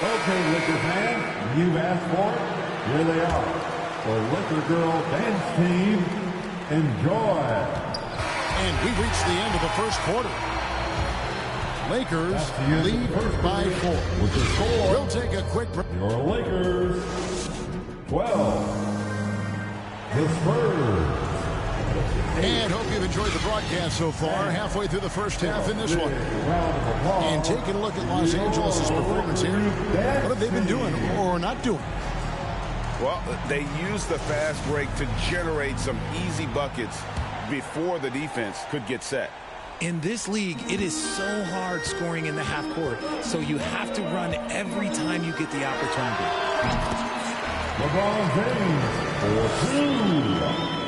Okay, Liquor fans, you've asked for it. Here they are. The Liquor Girl Dance Team, enjoy. And we've reached the end of the first quarter. Lakers lead by 4. With the score, We'll take a quick break. your Lakers 12. The Spurs. And hope you've enjoyed the broadcast so far. Halfway through the first half in this one. And taking a look at Los Angeles' performance here. What have they been doing or not doing? Well, they used the fast break to generate some easy buckets before the defense could get set. In this league, it is so hard scoring in the half court, so you have to run every time you get the opportunity. LeBron James for 2.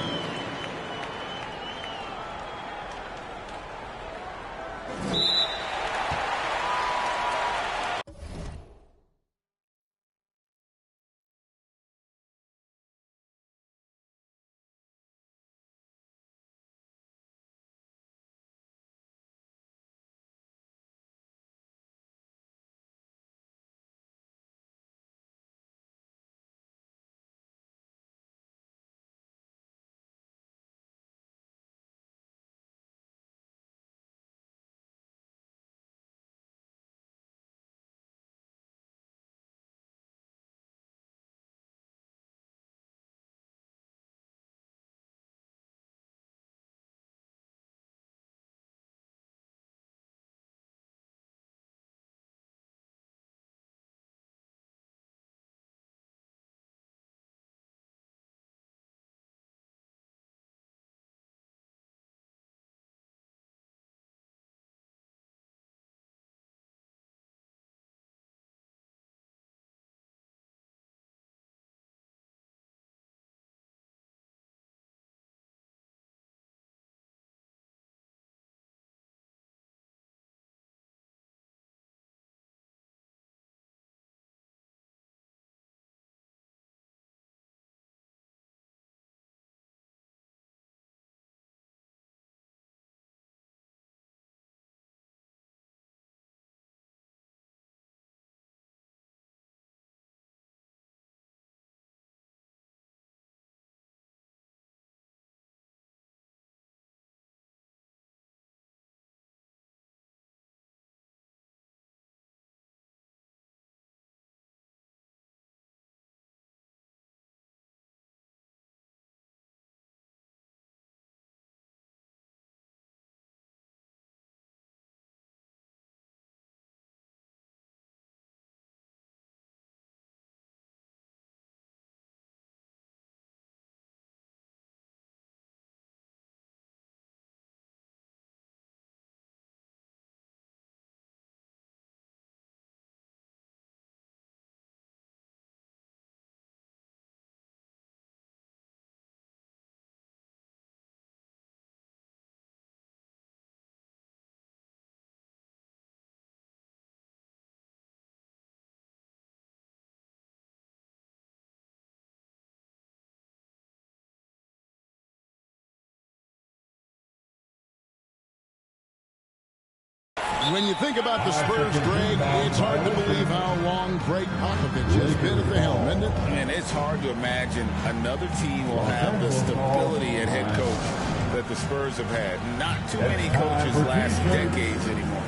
When you think about the Spurs, Greg, it's hard to believe how long Greg Popovich has been at the helm, isn't it? And it's hard to imagine another team will have the stability at head coach that the Spurs have had. Not too many coaches last decades anymore.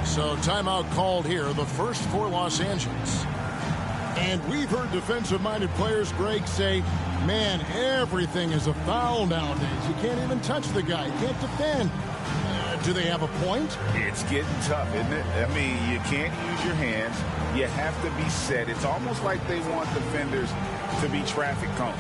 So timeout called here, the first for Los Angeles. And we've heard defensive-minded players, Greg, say, man, everything is a foul nowadays. You can't even touch the guy. You can't defend. Do they have a point? It's getting tough, isn't it? I mean, you can't use your hands. You have to be set. It's almost like they want defenders to be traffic cones.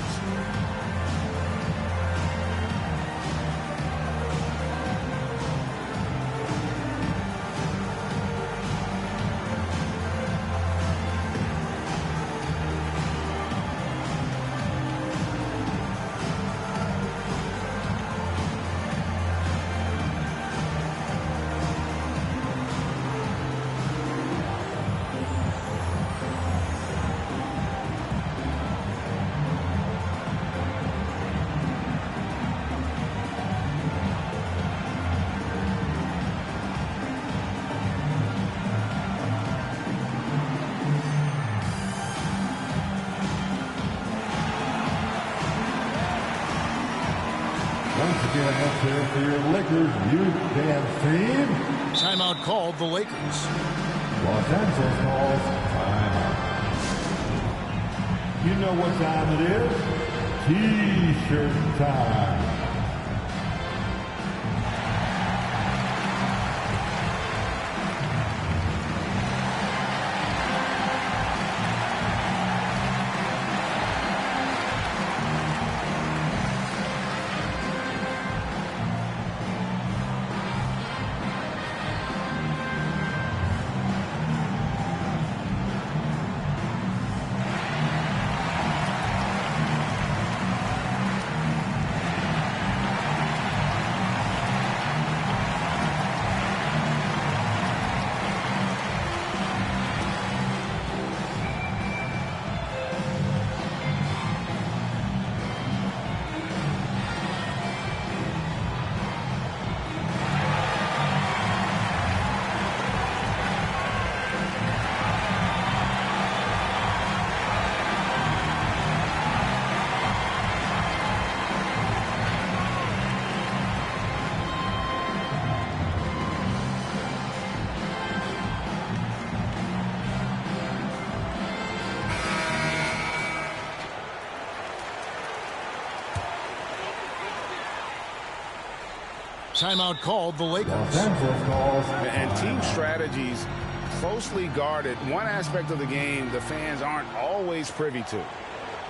get necessary for your Lakers youth dance team. Timeout called the Lakers. Los Angeles calls timeout. You know what time it is? T-shirt time. Timeout called the Lakers. And team strategies closely guarded. One aspect of the game the fans aren't always privy to.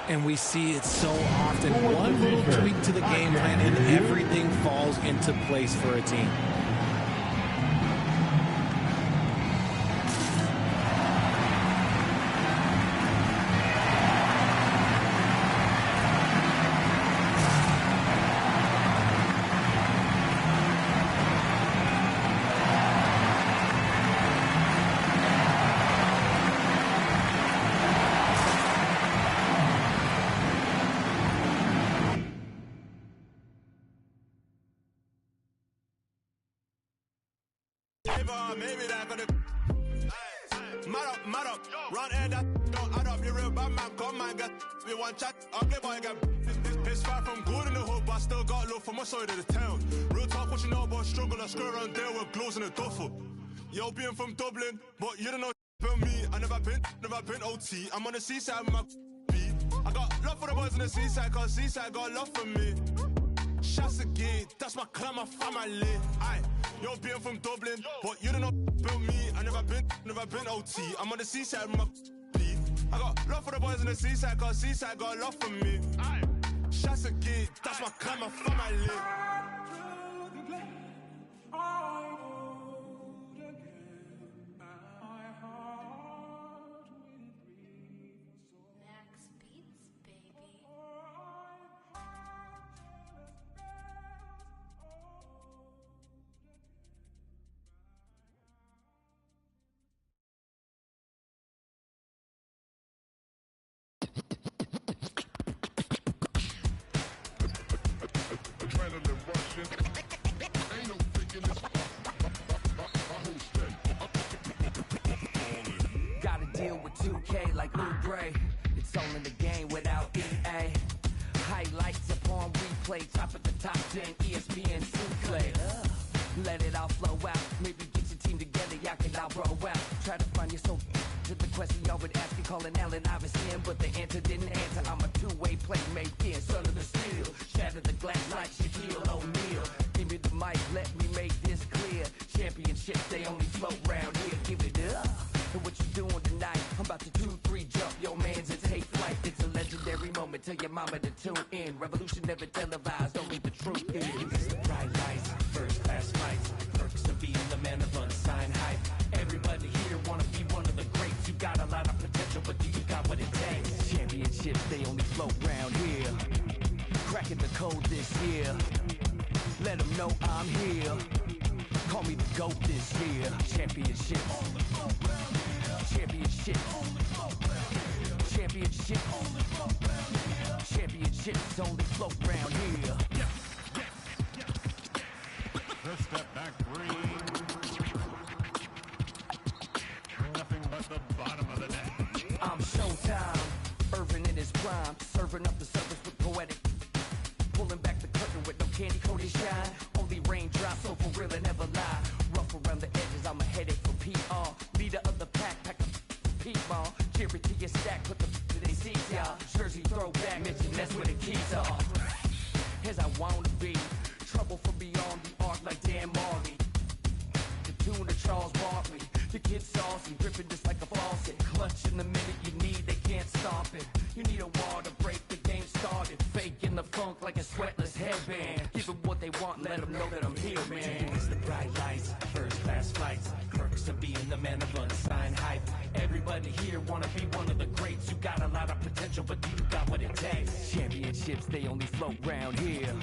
And we see it so often. One little tweak to the game plan and everything falls into place for a team. Maybe that gonna mad up, run air that don't add up. You real bad man, come man, get me one chat. Ugly boy, get it's far from good in the hood, but I still got look from my side of the town. Real talk, what you know about struggle, I screw around there with gloves and a duffel. Yo, being from Dublin, but you don't know about me. I never been OT. I'm on the seaside with my beat. I got love for the boys on the seaside, cause seaside got love for me. Shots again, that's my clan, my family. Aye, yo, being from Dublin, but you don't know about me. I never been OT. I'm on the seaside with my beat. I got love for the boys on the seaside, cause seaside got love for me. Aye, shots again, that's my clan, my family. Gotta deal with 2K like Oubre. It's all in the game without EA. Highlights upon replay, top of the top 10, ESPN Sinclair. Let it all flow out. Maybe get your team together, y'all can all roll out. Try to find your soul to the question y'all would ask. You calling Allen Iverson, but the answer didn't answer. I'm a two-way playmaker, son of the steel. Shatter the glass like Shaquille O'Neal. Give me the mic, let me make this clear. Championships, they only float round here. Give it up. And what you doing tonight? I'm about to 2-3 jump. Yo, man's it's hate flight. It's a legendary moment. Tell your mama to tune in. Revolution never televised. Only the truth is. Bright lights, first class flights. Perks of being the man of unsigned hype. Everybody here wanna be one of the greats. You got a lot of potential, but do you got what it takes? Championships, they only float round here. Cracking the code this year. Let them know I'm here. Call me the GOAT this year. Championships. Championships. Championships. Championships only float round here. The step back three. Nothing but the bottom of the net. I'm Showtime. Irvin in his prime. Serving up the service with poetic. Pulling back the curtain with no candy coated shine. Only raindrops, so for real, I never lie. Rough around the edges, I'm a headache for PR. Leader of the pack, pack a P-ball. Cheer it to your stack, put the to they seats, y'all. Jersey throwback, mention that's where the keys are. As I wanna be, trouble from beyond the arc like Dan Marley. The tune of Charles Barkley, the kid saucy, dripping just like a faucet. Clutch in the minute you need, they can't stop it. You need a wall to break the game started. Faking the funk like a sweatless headband. Give them what they want, let them know that I'm here, man. It's the bright lights, first class flights, perks of being the man of unsigned hype. Everybody here wanna be one of the greats. You got a lot of potential, but you got what it takes. Championships, they only float round here.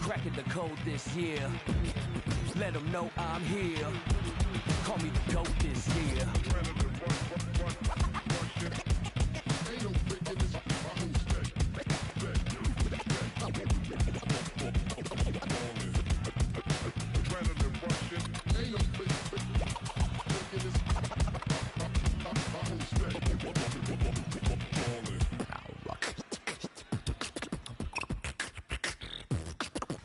Cracking the code this year. Let them know I'm here. Call me the GOAT this year.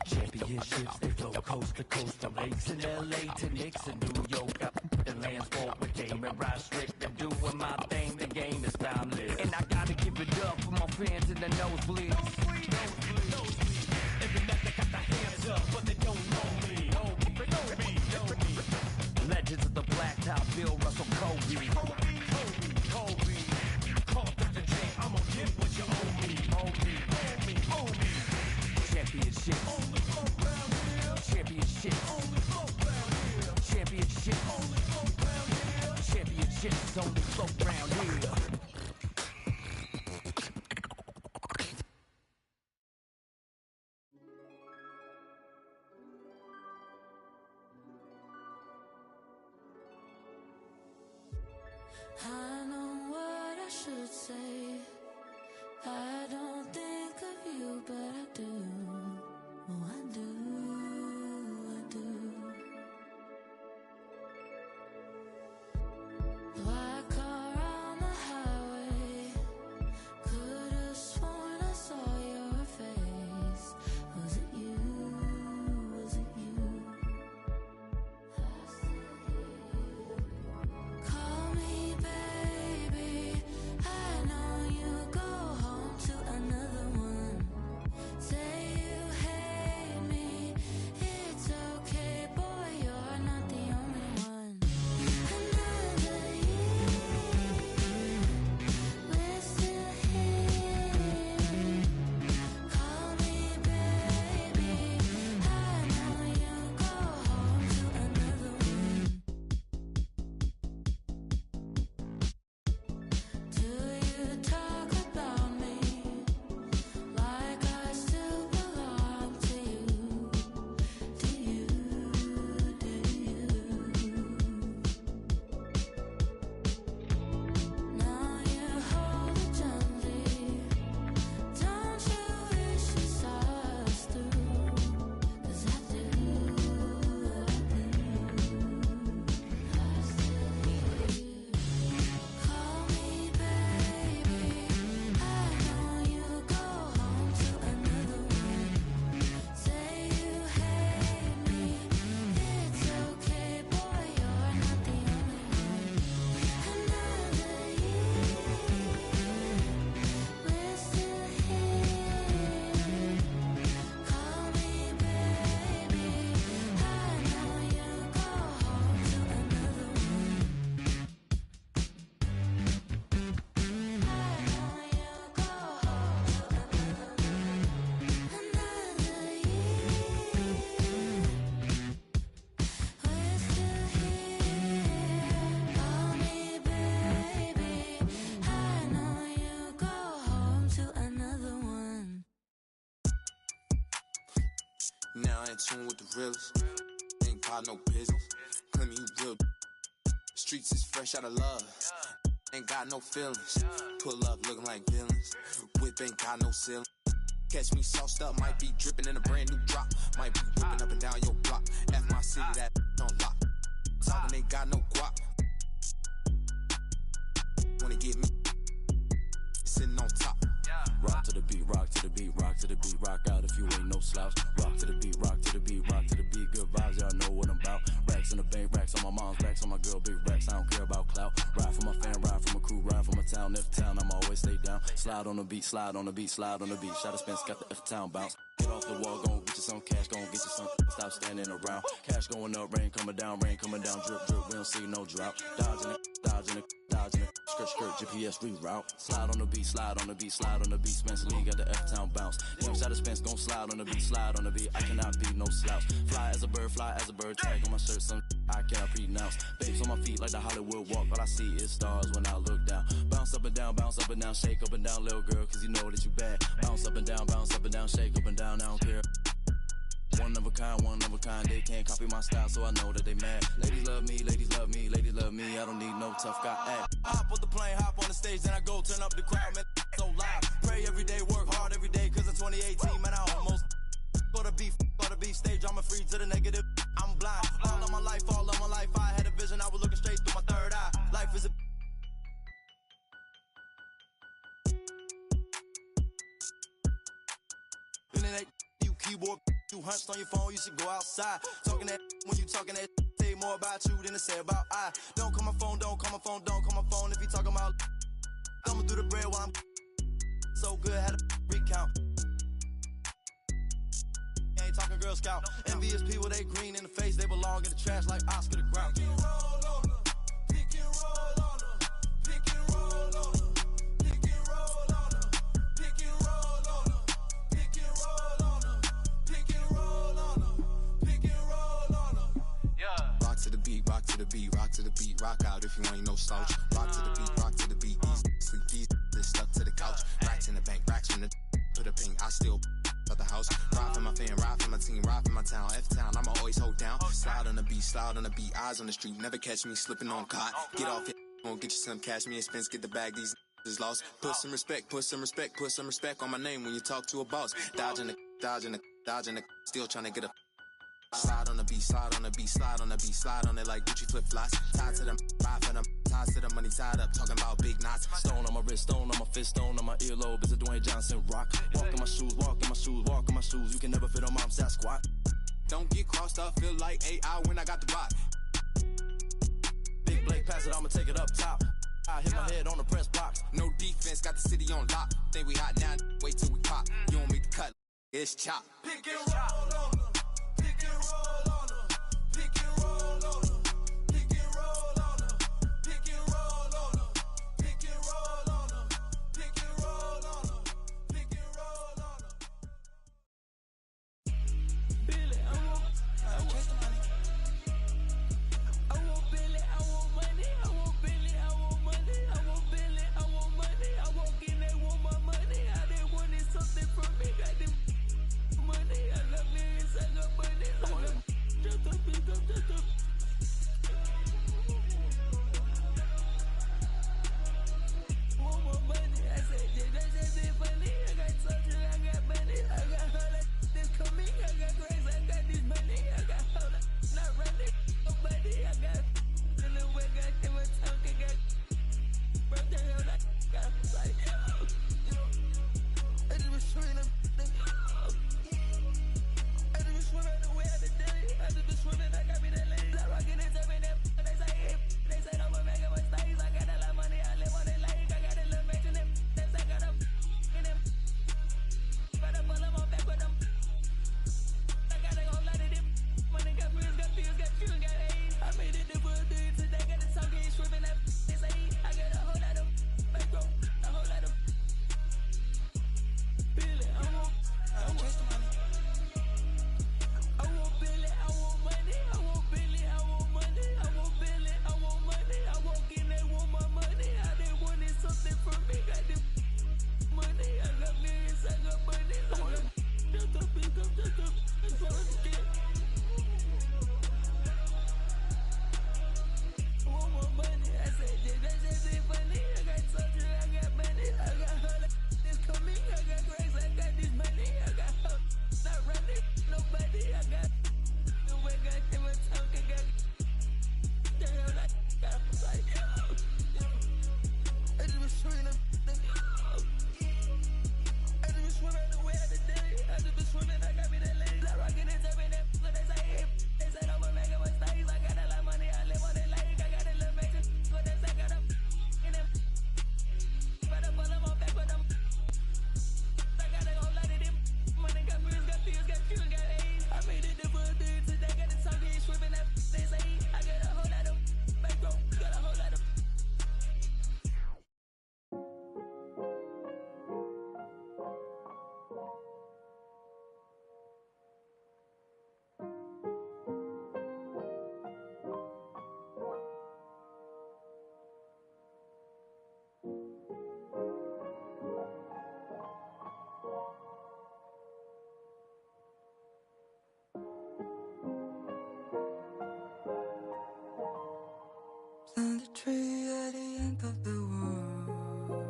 Championships, they flow coast to coast, from lakes in LA to Knicks in New York. The lands forward with game and ride strict. I'm doing my thing, the game is timeless. And I gotta give it up for my fans in the nosebleeds. Every night they got their hands up, but they don't know me. Legends of the blacktop, Bill Russell, Kobe. Kobe. Call Dr. J, I'ma get what you owe me. Championship. Championship. Championship. Championships only float round here. I know what I should say. I don't think of you, but I do. Oh, I do. Black car on the highway. Could've sworn I saw your face. Was it you? Was it you? Call me baby. I know you go home to another one. Say you hate me. It's okay, boy, you're not the only one. Another year, we're still here. Call me baby. I know you go home to another one. Do you talk about me like I still belong to you? Do you? Now you hold it gently. Don't you wish you saw us through? 'Cause I do. I still hear you. Call me baby. I know you go home to another one. Say you hate me. It's okay, boy, you're not the only one. Another year, we're still here. Call me baby. I know you go home to another one. Now in tune with the realest. Ain't got no business. Claim you real. Streets is fresh out of love. Ain't got no feelings. Pull up looking like villains. Whip ain't got no ceiling. Catch me sauced up, might be dripping in a brand new drop. Might be whipping up and down your block. F my city, that on lock. Talking ain't got no guap. Wanna get me sitting on top. Rock to the beat, rock to the beat, rock to the beat, rock out if you ain't no slouch. Rock to the beat, rock to the beat, rock to the beat. Good vibes, y'all know what I'm about. Racks in the bank, racks on my mom's, racks on my girl, big racks. I don't care about clout. Ride for my fan, ride for my crew, ride for my town. If town, I'm always stay down. Slide on the beat, slide on the beat, slide on the beat. Shot of Spence got the F-town bounce. Get off the wall, gon' get you some cash, gon' get you some. Stop standing around. Cash going up, rain coming down, drip, drip. We don't see no drought. Dodging it, dodging it, dodging it. Skirt, skirt, GPS reroute. Slide on the beat, slide on the beat, slide on the beat. Spence Lee got the F-town bounce. Young shot of Spence gon' slide on the beat, slide on the beat. I cannot be no slouch. Fly as a bird, tag on my shirt, some I cannot pronounce. Babes on my feet like the Hollywood walk. All I see is stars when I look down. Bounce up and down, shake up and down, little girl, cause you know that you bad. Bounce up and down, shake up and down, I don't care. One of a kind, they can't copy my style, so I know that they mad. Ladies love me, ladies love me, ladies love me, I don't need no tough guy act. Hop on the plane, hop on the stage, then I go turn up the crowd, man, so loud. Pray every day, work hard every day, cause in 2018, man, I almost go to beef, stage, I'm free to the negative, I'm blind. All of my life, I had a vision, I was looking straight through my third eye. Life is a you keyboard, you hunched on your phone, you should go outside. Talking that when you talking that say more about you than it say about I. Don't call my phone, don't call my phone, don't call my phone if you talking about thumbing through the bread while I'm so good, had a recount. Ain't talking Girl Scout. Envious people, they green in the face, they belong in the trash like Oscar the Grouch. Pick and roll on them, pick and roll on them, pick and roll on them, pick and roll on them, pick and roll on them, pick and roll on them, pick and roll on them, pick and roll on them. Yeah. Rock to the beat, rock to the beat, rock to the beat, rock out if you ain't no slouch. Rock to the beat, rock to the beat, sleep these, stuck to the couch. Racks in the bank, racks from the put a ping, I still out the house. Ride for my fan, ride for my team, ride for my town. F-town, I'ma always hold down. Slide on the beat, eyes on the street. Never catch me slipping on cot. Get off it, won't get you some cash. Me and Spence get the bag, these is lost. Put some respect, put some respect, put some respect on my name when you talk to a boss. Dodging the, still trying to get a slide on the beat, slide on the beat, slide on the beat, slide on it like Gucci flip flops. Tied to them, ride for them, ties to the money tied up, talking about big knots. Stone on my wrist, stone on my fist, stone on my earlobe. Is a Dwayne Johnson rock. Walk in my shoes, walk in my shoes, walk in my shoes. You can never fit on mom's squat. Don't get crossed up, feel like AI when I got the rock. Big Blake, pass it, I'ma take it up top. I hit my head on the press box. No defense, got the city on lock. Think we hot now, wait till we pop. You don't make the cut, it's chop. Pick and roll on them, pick and roll on them, pick and roll on them, pick and roll on them, pick and roll on them, pick and roll on them, pick and roll on them, pick and roll on them. Billy, I want Billy, I want money, I want Billy, I want money, I want Billy, I want money, I walk in, they want my money, I they wanted something from me, got them money, I love me. find a tree at the end of the world.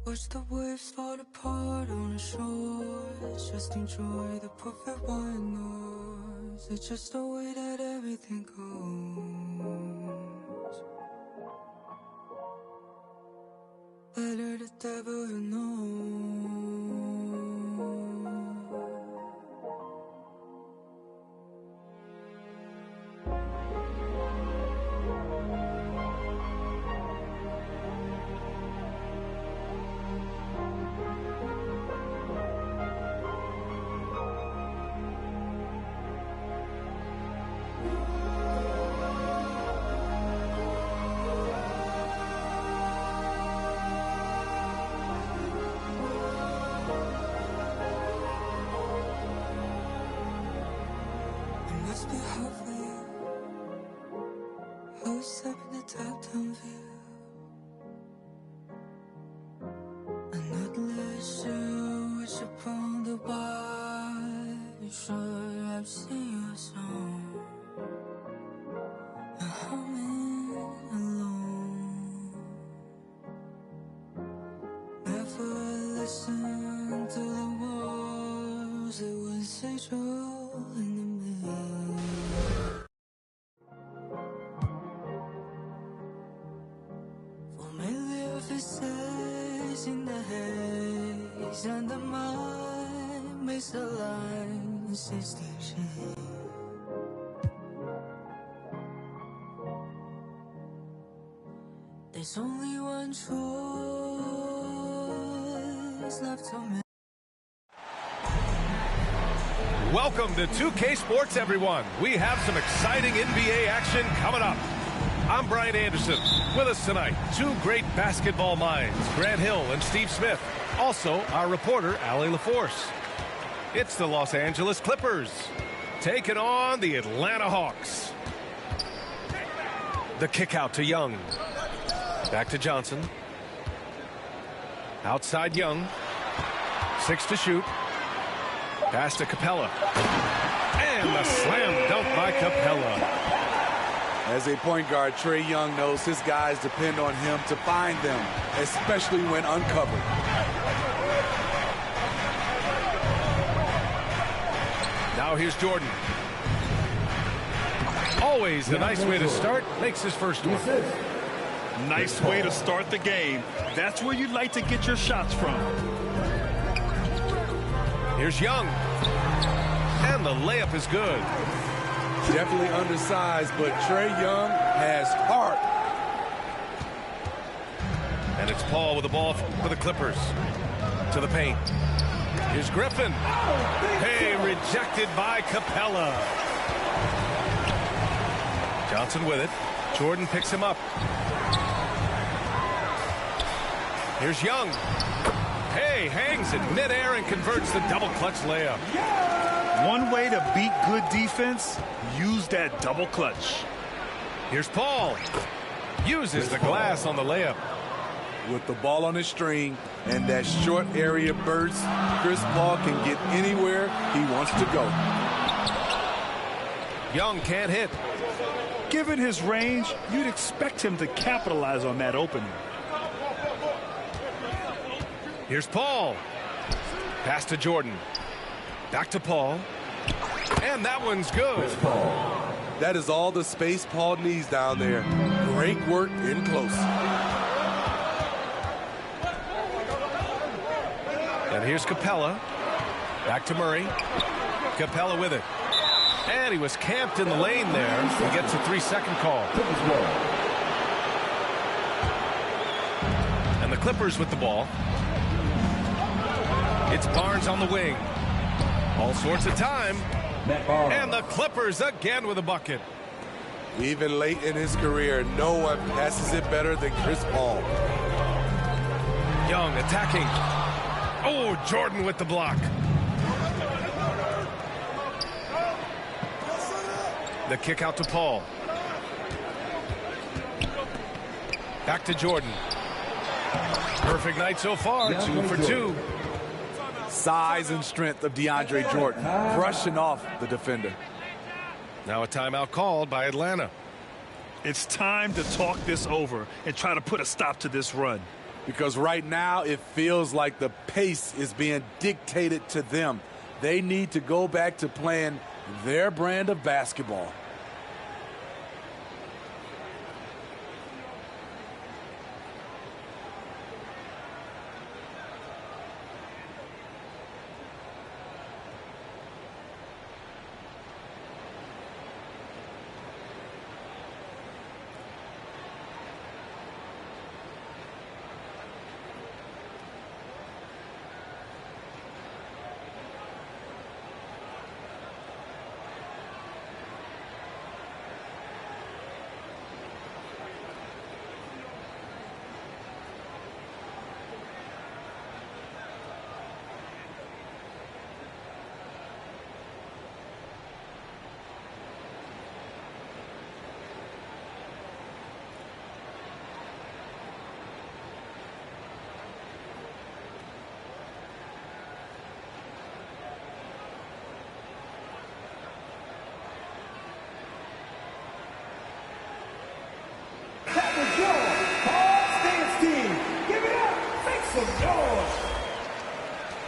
Watch the waves fall apart on the shores. Just enjoy the perfect white noise. It's just the way that everything goes. Better the devil you know. Must be hard for you. Always up in the top-down view. I'm not less sure which upon the bar. Sure, I've seen your song. I'm humming alone. Never listen to the words that would say true in the faces in the haze, and the mind makes the lines distinction. There's only one choice left to make. Welcome to 2K Sports, everyone. We have some exciting NBA action coming up. I'm Brian Anderson. With us tonight, two great basketball minds, Grant Hill and Steve Smith. Also, our reporter, Allie LaForce. It's the Los Angeles Clippers taking on the Atlanta Hawks. The kick out to Young. Back to Johnson. Outside Young. 6 to shoot. Pass to Capella. And the slam dunk by Capella. As a point guard, Trae Young knows his guys depend on him to find them, especially when uncovered. Now here's Jordan. Always a nice way to start. Makes his first one. Nice way to start the game. That's where you'd like to get your shots from. Here's Young. And the layup is good. Definitely undersized, but Trae Young has heart. And it's Paul with the ball for the Clippers. To the paint. Here's Griffin. Hey, rejected by Capella. Johnson with it. Jordan picks him up. Here's Young. Hey, hangs it midair and converts the double clutch layup. One way to beat good defense, use that double clutch. Here's Paul. Uses the glass on the layup. With the ball on his string and that short area burst, Chris Paul can get anywhere he wants to go. Young can't hit. Given his range, you'd expect him to capitalize on that opening. Here's Paul. Pass to Jordan. Back to Paul. And that one's good. That is all the space Paul needs down there. Great work in close. And here's Capella. Back to Murray. Capella with it. And he was camped in the lane there. He gets a 3-second call. And the Clippers with the ball. It's Barnes on the wing. All sorts of time. And the Clippers again with a bucket. Even late in his career, no one passes it better than Chris Paul. Young attacking. Oh, Jordan with the block. The kick out to Paul. Back to Jordan. Perfect night so far, 2 for 2. Size and strength of DeAndre Jordan, brushing off the defender. Now a timeout called by Atlanta. It's time to talk this over and try to put a stop to this run. Because right now it feels like the pace is being dictated to them. They need to go back to playing their brand of basketball.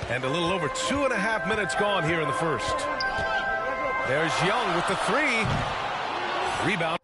And a little over 2.5 minutes gone here in the first. There's Young with the three. Rebound.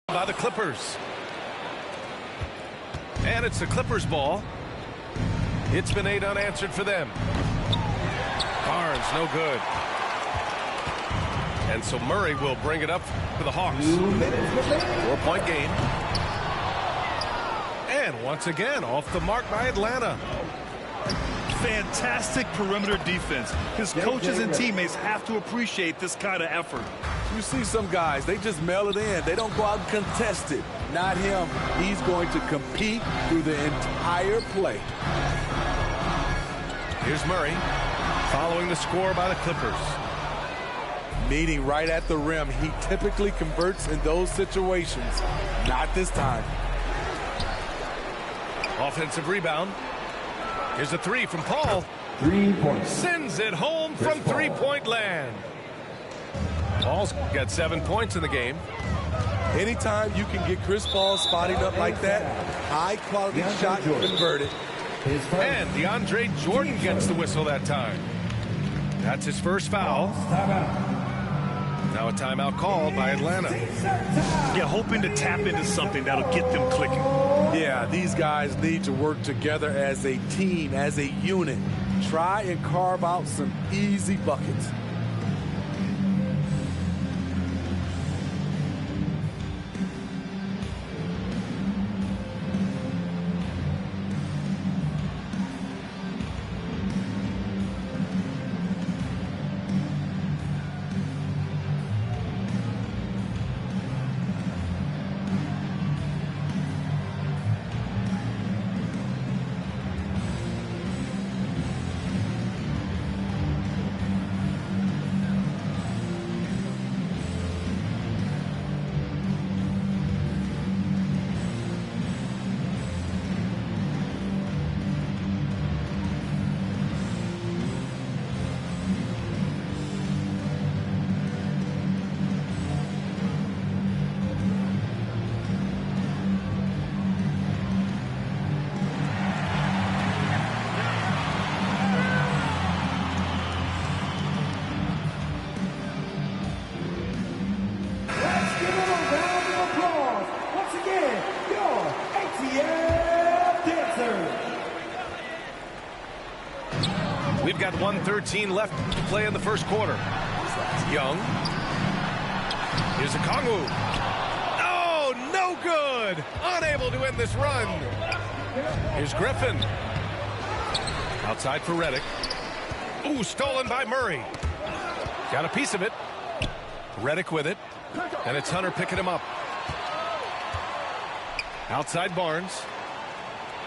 By the Clippers. And it's the Clippers ball. It's been 8 unanswered for them. Barnes, no good. And so Murray will bring it up for the Hawks. 4-point game. And once again, off the mark by Atlanta. Fantastic perimeter defense. His coaches and teammates have to appreciate this kind of effort. You see some guys, they just mail it in. They don't go out and contest it. Not him. He's going to compete through the entire play. Here's Murray following the score by the Clippers. Meeting right at the rim. He typically converts in those situations. Not this time. Offensive rebound. Here's a three from Paul. 3 points. Sends it home from three-point land. Paul's got 7 points in the game. Anytime you can get Chris Paul spotting up like that, high-quality shot converted. And DeAndre Jordan gets the whistle that time. That's his first foul. Now a timeout called by Atlanta. Yeah, hoping to tap into something that'll get them clicking. Yeah, these guys need to work together as a team, as a unit. Try and carve out some easy buckets. We've got 1:13 left to play in the first quarter. Young. Here's a Kongwu. Oh, no good. Unable to end this run. Here's Griffin. Outside for Redick. Ooh, stolen by Murray. Got a piece of it. Redick with it. And it's Hunter picking him up. Outside Barnes.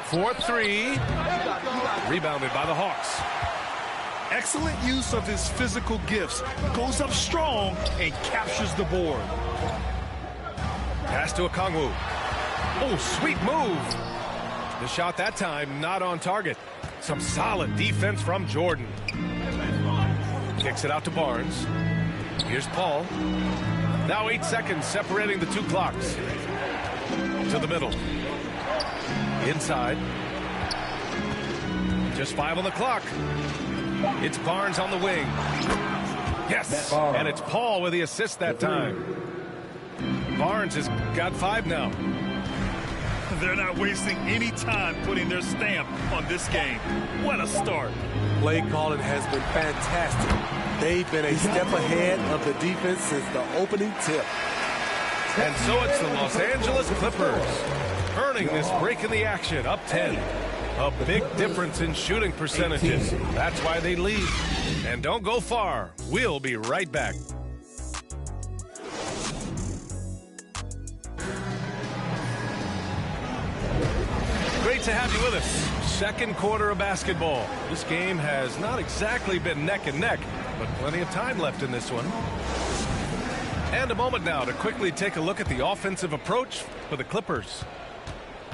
4-3. Rebounded by the Hawks. Excellent use of his physical gifts. Goes up strong and captures the board. Pass to a Kongwu. Oh, sweet move. The shot that time not on target. Some solid defense from Jordan. Kicks it out to Barnes. Here's Paul. Now 8 seconds separating the two clocks. To the middle. Inside. Just 5 on the clock. It's Barnes on the wing. Yes, and it's Paul with the assist that time. Barnes has got 5 now. They're not wasting any time putting their stamp on this game. What a start. Play calling has been fantastic. They've been a step ahead of the defense since the opening tip. And so it's the Los Angeles Clippers earning this break in the action, up 10. A big difference in shooting percentages. That's why they lead. And don't go far. We'll be right back. Great to have you with us. Second quarter of basketball. This game has not exactly been neck and neck, but plenty of time left in this one. And a moment now to quickly take a look at the offensive approach for the Clippers.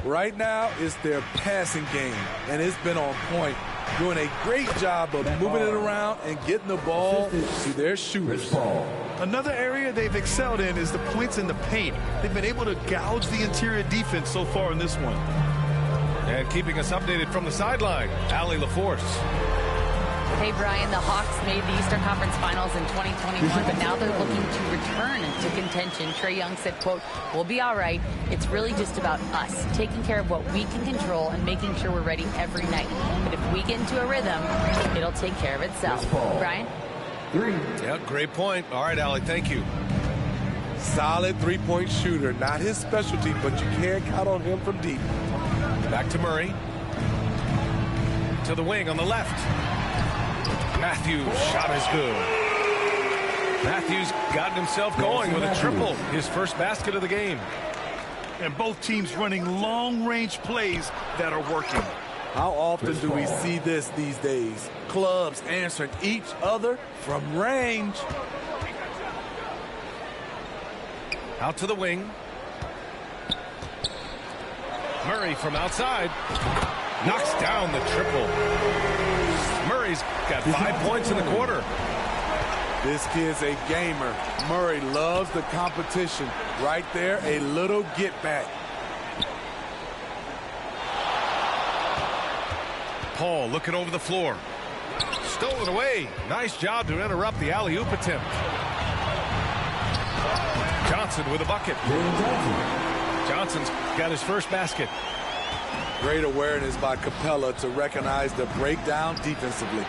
Right now, it's their passing game, and it's been on point. Doing a great job of moving it around and getting the ball to their shooters. Another area they've excelled in is the points in the paint. They've been able to gouge the interior defense so far in this one. And keeping us updated from the sideline, Allie LaForce. Hey, Brian, the Hawks made the Eastern Conference Finals in 2021, but now they're looking to return to contention. Trae Young said, quote, "We'll be all right. It's really just about us, taking care of what we can control and making sure we're ready every night. But if we get into a rhythm, it'll take care of itself." Brian? 3. Yeah, great point. All right, Allie, thank you. Solid three-point shooter. Not his specialty, but you can't count on him from deep. Back to Murray. To the wing on the left. Matthews' shot is good. Matthews got himself going with a triple, his first basket of the game. And both teams running long-range plays that are working. How often do we see this these days? Clubs answering each other from range. Out to the wing. Murray from outside. Knocks down the triple. Murray's got 5 points in the quarter. This kid's a gamer. Murray loves the competition. Right there, a little get back. Paul looking over the floor. Stolen away. Nice job to interrupt the alley-oop attempt. Johnson with a bucket. Johnson's got his first basket. Great awareness by Capella to recognize the breakdown defensively.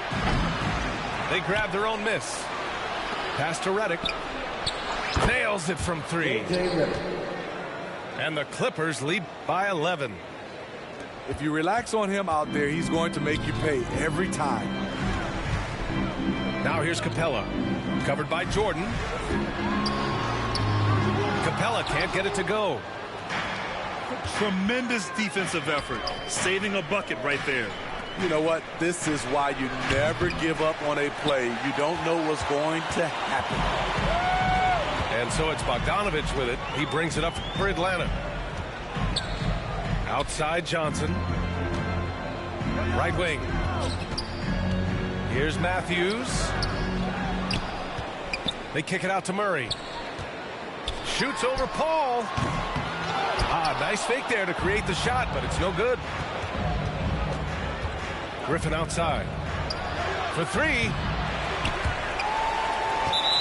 They grab their own miss. Pass to Redick. Nails it from 3. And the Clippers lead by 11. If you relax on him out there, he's going to make you pay every time. Now here's Capella. Covered by Jordan. Capella can't get it to go. Tremendous defensive effort. Saving a bucket right there. You know what? This is why you never give up on a play. You don't know what's going to happen. And so it's Bogdanovich with it. He brings it up for Atlanta. Outside Johnson. Right wing. Here's Matthews. They kick it out to Murray. Shoots over Paul. Nice fake there to create the shot, but it's no good. Griffin outside. For 3.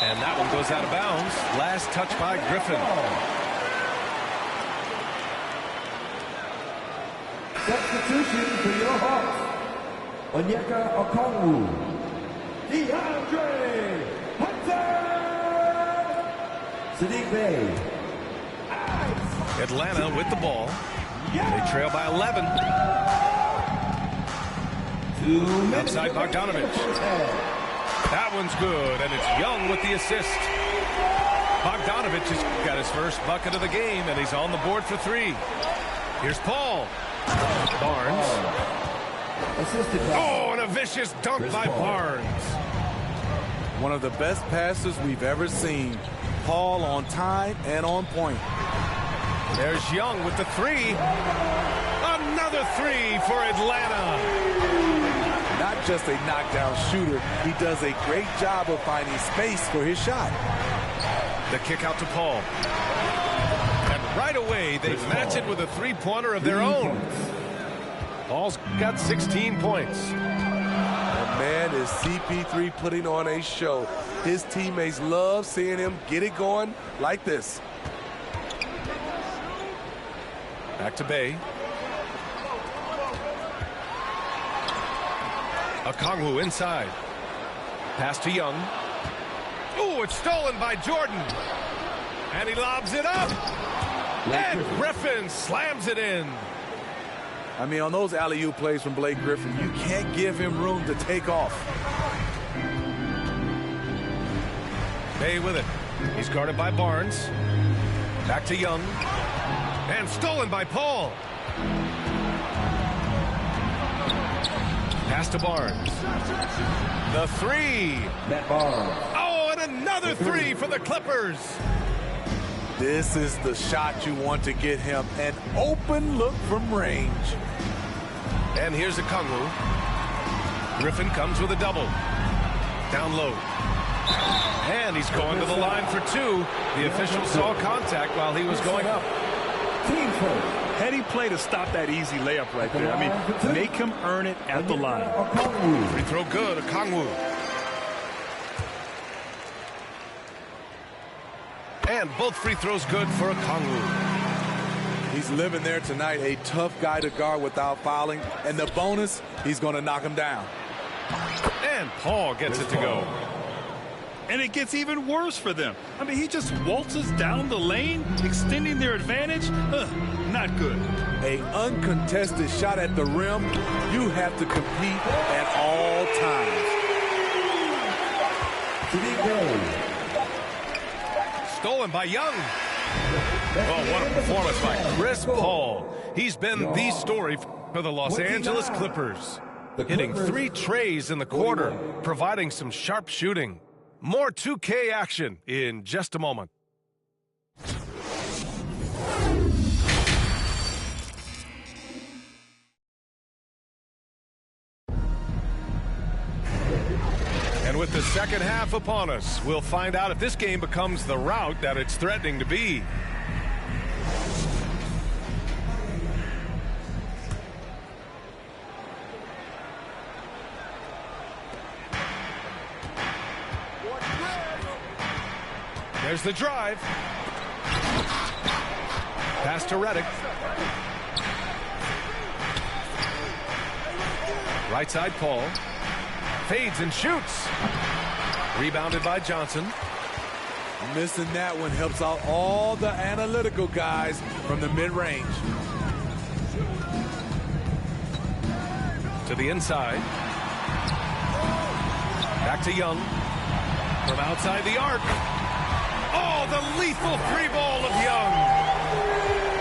And that one goes out of bounds. Last touch by Griffin. Substitution for your Hawks. Onyeka Okongwu. DeAndre Hunter. Sadiq Bey. Atlanta with the ball. They trail by 11. Outside Bogdanovich. That one's good, and it's Young with the assist. Bogdanovich has got his first bucket of the game, and he's on the board for 3. Here's Paul. Barnes. Oh, and a vicious dunk by Barnes. One of the best passes we've ever seen. Paul on time and on point. There's Young with the 3. Another 3 for Atlanta. Not just a knockdown shooter, he does a great job of finding space for his shot. The kick out to Paul. And right away, they match it with a 3-pointer of their own. Paul's got 16 points. Man, is CP3 putting on a show. His teammates love seeing him get it going like this. Back to Bay. Okongwu inside. Pass to Young. Oh, it's stolen by Jordan. And he lobs it up. And Griffin slams it in. I mean, on those alley-oop plays from Blake Griffin, you can't give him room to take off. Bay with it. He's guarded by Barnes. Back to Young. And stolen by Paul. Pass to Barnes. The 3. Oh, and another 3 for the Clippers. This is the shot you want to get him. An open look from range. And here's Okongwu. Griffin comes with a double. Down low. And he's going to the line for 2. The official saw contact while he was going up. Heady play to stop that easy layup right there. I mean, make him earn it at the line. Free throw good, Okongwu. And both free throws good for Okongwu. He's living there tonight, a tough guy to guard without fouling. And the bonus, he's going to knock him down. And Paul gets it to go. And it gets even worse for them. I mean, he just waltzes down the lane, extending their advantage. Not good. An uncontested shot at the rim. You have to compete at all times. Stolen by Young. Oh, what a performance by Chris Paul. He's been the story for the Los Angeles Clippers. Hitting 3 trays in the quarter, providing some sharp shooting. More 2K action in just a moment. And with the second half upon us, we'll find out if this game becomes the rout that it's threatening to be. There's the drive. Pass to Redick. Right side, Paul. Fades and shoots. Rebounded by Johnson. Missing that one helps out all the analytical guys from the mid-range. To the inside. Back to Young. From outside the arc. Oh, the lethal three ball of Young.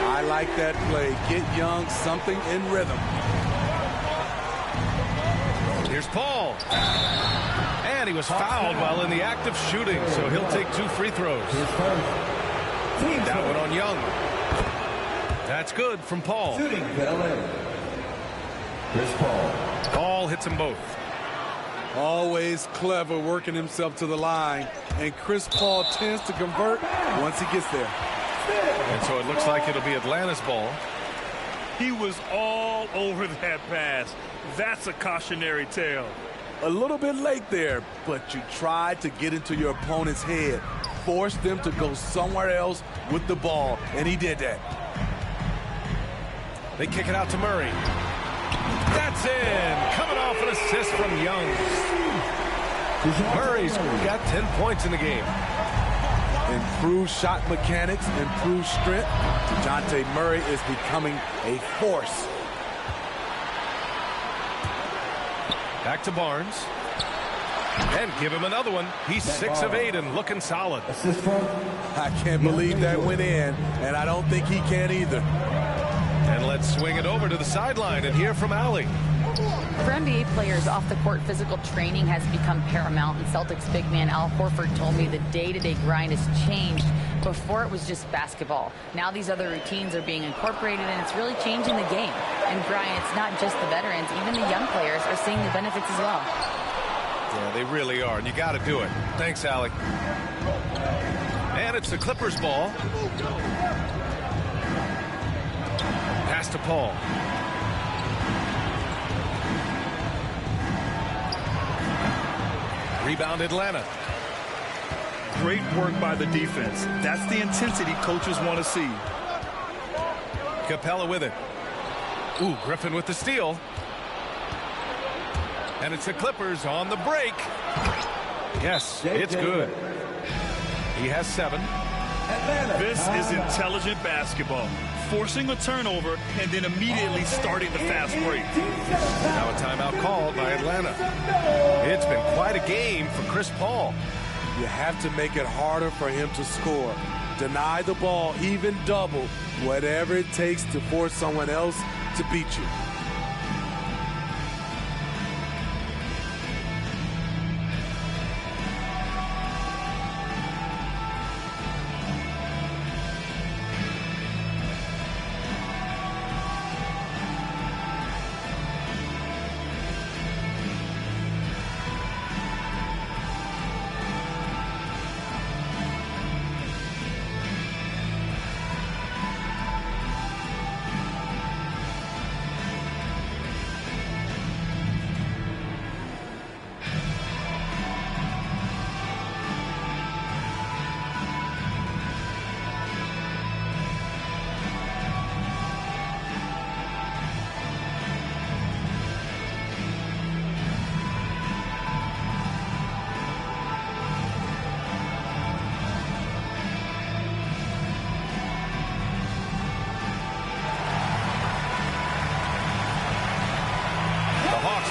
I like that play. Get Young something in rhythm. Here's Paul. And he was fouled while in the act of shooting, so he'll take 2 free throws. That one on Young. That's good from Paul. Shooting penalty. Chris Paul. Paul hits them both. Always clever working himself to the line. And Chris Paul tends to convert once he gets there. And so it looks like it'll be Atlanta's ball. He was all over that pass. That's a cautionary tale. A little bit late there, but you tried to get into your opponent's head. Force them to go somewhere else with the ball, and he did that. They kick it out to Murray. That's in. Coming off an assist from Young. Murray's got 10 points in the game. Improved shot mechanics, improved strength. DeJounte Murray is becoming a force. Back to Barnes. And give him another one. He's 6 of 8 and looking solid. I can't believe that went in, and I don't think he can either. And let's swing it over to the sideline and hear from Allie. For NBA players, off-the-court physical training has become paramount, and Celtics big man Al Horford told me the day-to-day grind has changed. Before it was just basketball. Now these other routines are being incorporated, and it's really changing the game. And Brian, it's not just the veterans, even the young players are seeing the benefits as well. Yeah, they really are, and you got to do it. Thanks, Allie. And it's the Clippers ball. Pass to Paul. Rebound Atlanta. Great work by the defense. That's the intensity coaches want to see. Capella with it. Ooh, Griffin with the steal. And it's the Clippers on the break. Yes, it's good. He has 7. This is intelligent basketball. Forcing a turnover and then immediately starting the fast break. Now a timeout called by Atlanta. It's been quite a game for Chris Paul. You have to make it harder for him to score. Deny the ball, even double, whatever it takes to force someone else to beat you.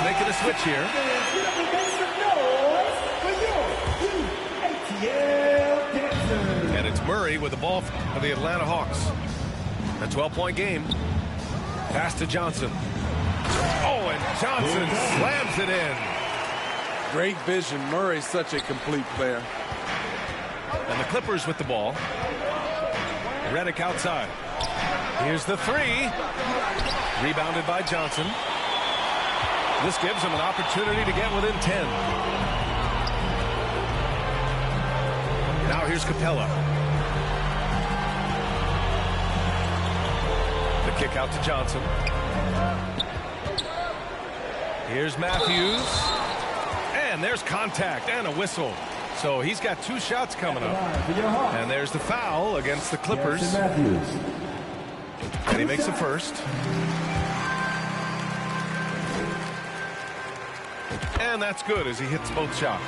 Making a switch here. And it's Murray with the ball for the Atlanta Hawks. A 12-point game. Pass to Johnson. Oh, and Johnson slams it in. Great vision. Murray's such a complete player. And the Clippers with the ball. Redick outside. Here's the 3. Rebounded by Johnson. This gives him an opportunity to get within 10. Now here's Capella. The kick out to Johnson. Here's Matthews. And there's contact and a whistle. So he's got 2 shots coming up. And there's the foul against the Clippers. And he makes the first. And that's good as he hits both shots.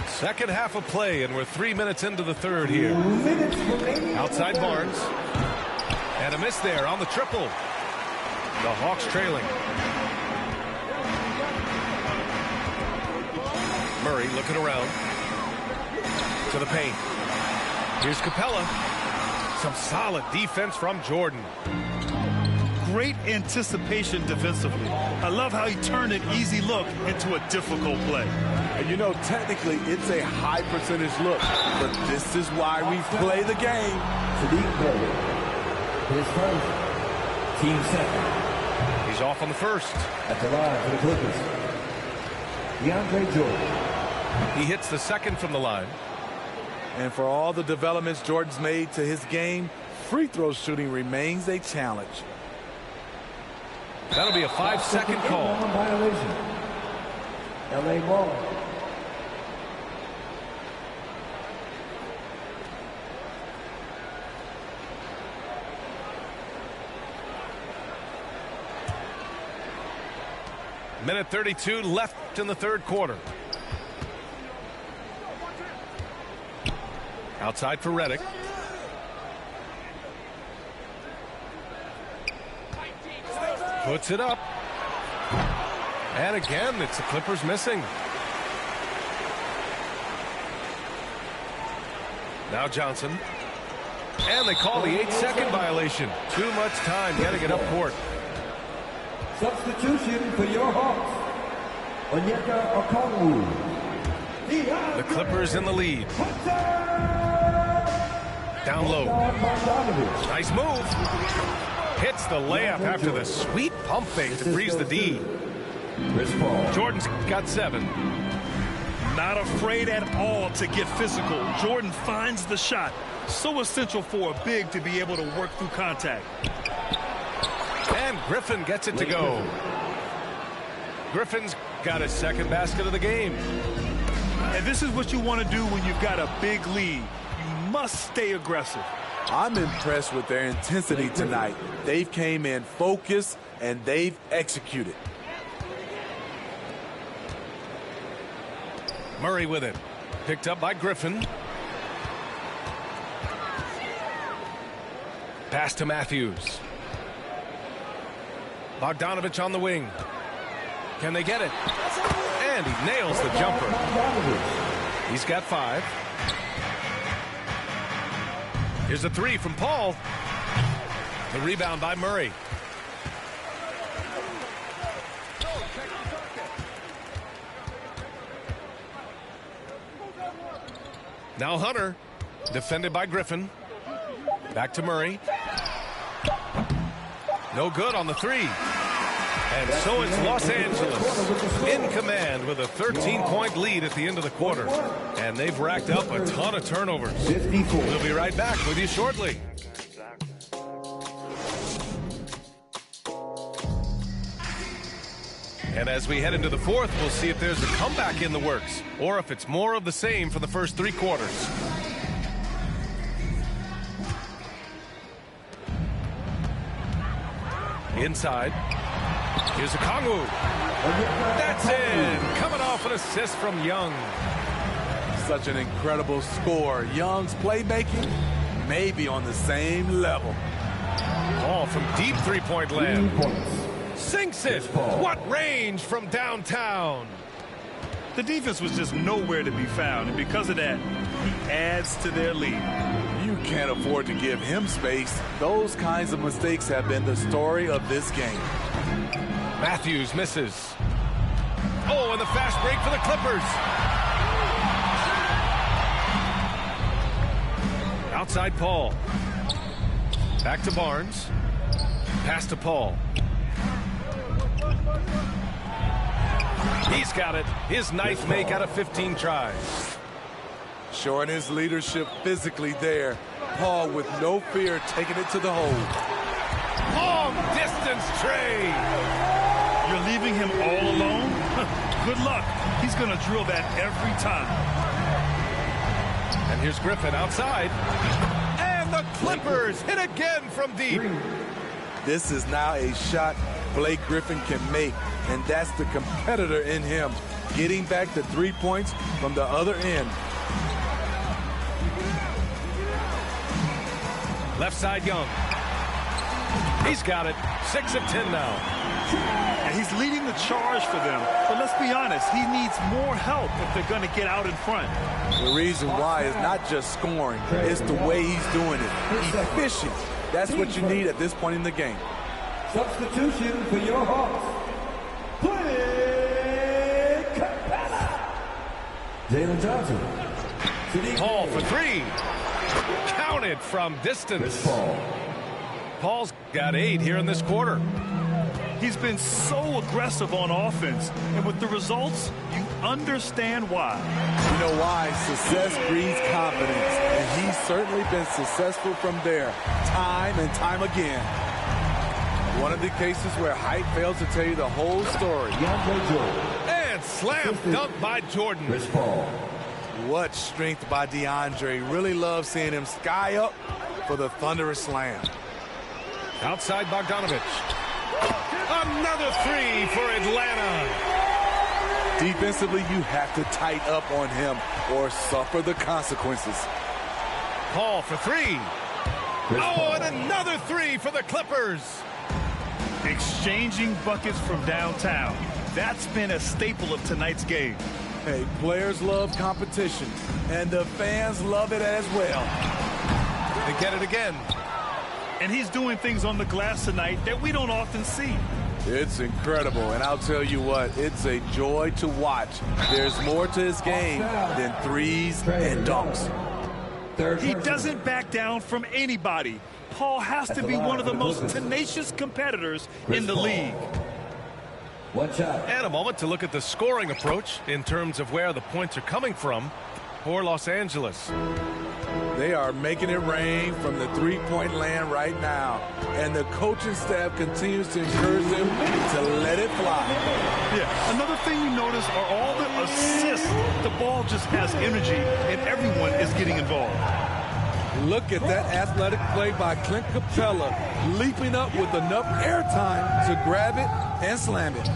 Second half of play, and we're 3 minutes into the third here. Outside Barnes. And a miss there on the triple. The Hawks trailing. Murray looking around. To the paint. Here's Capella. Some solid defense from Jordan. Great anticipation defensively. I love how he turned an easy look into a difficult play. And you know, technically, it's a high percentage look, but this is why we play the game. Sadiq Bey, his first, team second. He's off on the first. At the line for the Clippers, DeAndre Jordan. He hits the second from the line. And for all the developments Jordan's made to his game, free throw shooting remains a challenge. That'll be a 5-second call. Violation. LA ball. Minute 32 left in the third quarter. Outside for Redick. Puts it up. And again, it's the Clippers missing. Now Johnson. And they call the 8-second violation. Too much time getting it up court. Substitution for your Hawks. Onyeka Okongwu. The Clippers in the lead. Down low. Nice move. Hits the layup after the sweet pump fake to freeze the D. Jordan's got 7. Not afraid at all to get physical. Jordan finds the shot. So essential for a big to be able to work through contact. And Griffin gets it to go. Griffin's got his second basket of the game. And this is what you want to do when you've got a big lead. You must stay aggressive. I'm impressed with their intensity tonight. They've came in focused and they've executed. Murray with it. Picked up by Griffin. Pass to Matthews. Bogdanovich on the wing. Can they get it? And he nails the jumper. He's got 5. Here's a 3 from Paul. The rebound by Murray. Now Hunter, defended by Griffin. Back to Murray. No good on the 3. And so it's Los Angeles in command with a 13-point lead at the end of the quarter. And they've racked up a ton of turnovers. We'll be right back with you shortly. And as we head into the fourth, we'll see if there's a comeback in the works or if it's more of the same for the first 3 quarters. Inside. Here's Okongwu. That's in. Coming off an assist from Young. Such an incredible score. Young's playmaking may be on the same level. Ball from deep three-point land. Sinks it. What range from downtown. The defense was just nowhere to be found, and because of that, he adds to their lead. You can't afford to give him space. Those kinds of mistakes have been the story of this game. Matthews misses. Oh, and the fast break for the Clippers. Outside Paul. Back to Barnes. Pass to Paul. He's got it. His ninth make out of 15 tries. Showing his leadership physically there. Paul with no fear taking it to the hole. Long distance trade. You're leaving him all alone? Good luck. He's going to drill that every time. And here's Griffin outside. And the Clippers hit again from deep. This is now a shot Blake Griffin can make and that's the competitor in him, getting back the 3 points from the other end. Left side, Young. He's got it. 6 of 10 now. And he's leading the charge for them. But let's be honest, he needs more help if they're going to get out in front. The reason why is not just scoring, it's the way he's doing it. Efficient. That's what you need at this point in the game. Substitution for your Hawks. Play Capella. Jalen Johnson. Paul for 3. Counted from distance. Paul's got 8 here in this quarter. He's been so aggressive on offense, and with the results, you understand why. You know why? Success breeds confidence, and he's certainly been successful from there, time and time again. One of the cases where height fails to tell you the whole story. And slam dunk by Jordan. What strength by DeAndre. Really love seeing him sky up for the thunderous slam. Outside Bogdanovich. Another 3 for Atlanta. Defensively, you have to tighten up on him or suffer the consequences. Paul for 3. Oh, and another 3 for the Clippers. Exchanging buckets from downtown. That's been a staple of tonight's game. Hey, players love competition, and the fans love it as well. They get it again. And he's doing things on the glass tonight that we don't often see. It's incredible, and I'll tell you what, it's a joy to watch. There's more to his game than threes and dunks. He doesn't back down from anybody. Paul has to be one of the most tenacious competitors in the league. And a moment to look at the scoring approach in terms of where the points are coming from for Los Angeles. They are making it rain from the three-point land right now. And the coaching staff continues to encourage them to let it fly. Yeah, another thing you notice are all the assists. The ball just has energy, and everyone is getting involved. Look at that athletic play by Clint Capella, leaping up with enough airtime to grab it and slam it.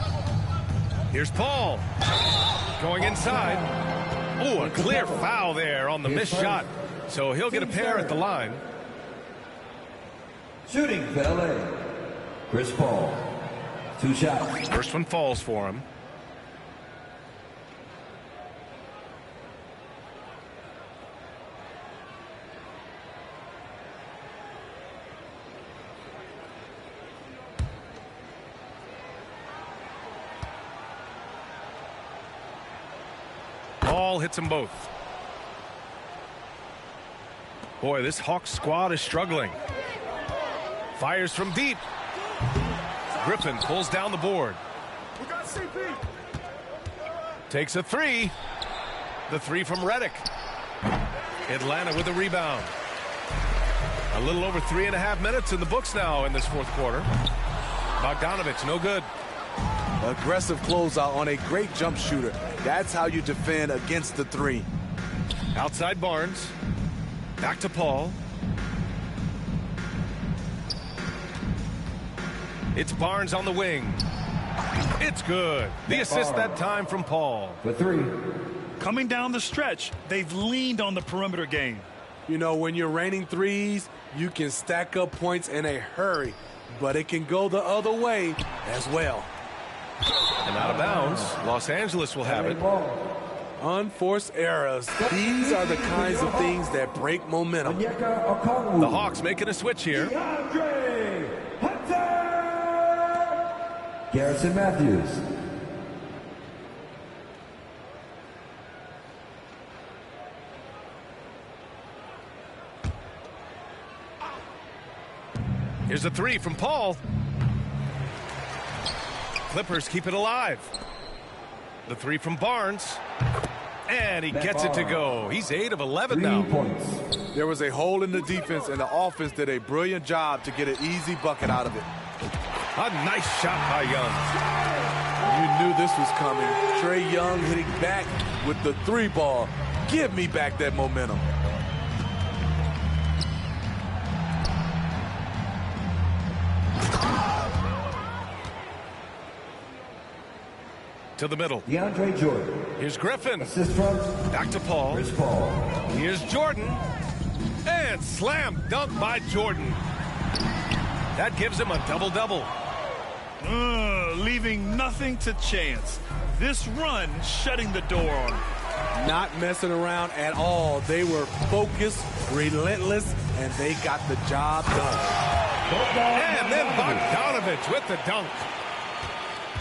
Here's Paul going inside. Oh, a clear foul there on the missed shot. So he'll get a pair at the line. Shooting for LA. Chris Paul. 2 shots. First one falls for him. Paul hits them both. Boy, this Hawks squad is struggling. Fires from deep. Griffin pulls down the board. Takes a 3. The 3 from Redick. Atlanta with a rebound. A little over 3.5 minutes in the books now in this fourth quarter. Bogdanovich, no good. Aggressive closeout on a great jump shooter. That's how you defend against the 3. Outside Barnes. Back to Paul. It's Barnes on the wing. It's good. The assist that time from Paul. For 3. Coming down the stretch, they've leaned on the perimeter game. You know, when you're raining threes, you can stack up points in a hurry, but it can go the other way as well. And out of bounds, Los Angeles will have it. Unforced errors. These are the kinds of things that break momentum. The Hawks making a switch here. Garrison Matthews. Here's a 3 from Paul. Clippers keep it alive. The 3 from Barnes. And he gets it to go. He's 8 of 11 now. There was a hole in the defense, and the offense did a brilliant job to get an easy bucket out of it. A nice shot by Young. You knew this was coming. Trae Young hitting back with the 3 ball. Give me back that momentum. To the middle. DeAndre Jordan. Here's Griffin. Assist from Back to Paul. Chris Paul. Here's Jordan. And slam dunk by Jordan. That gives him a double-double. Leaving nothing to chance. This run shutting the door on him. Not messing around at all. They were focused, relentless, and they got the job done. And then Bogdanovich with the dunk.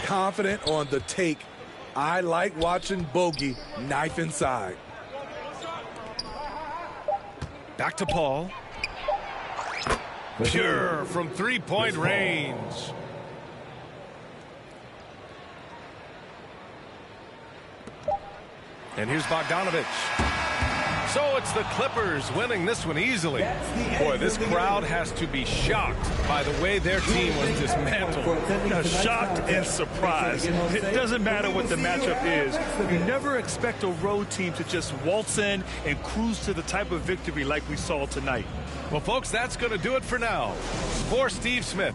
Confident on the take. I like watching Bogey knife inside. Back to Paul. Pure from three-point range. And here's Bogdanovich. So it's the Clippers winning this one easily. Boy, this crowd has to be shocked by the way their team was dismantled. Shocked and surprised. It doesn't matter what the matchup is. You never expect a road team to just waltz in and cruise to the type of victory like we saw tonight. Well, folks, that's going to do it for now. For Steve Smith.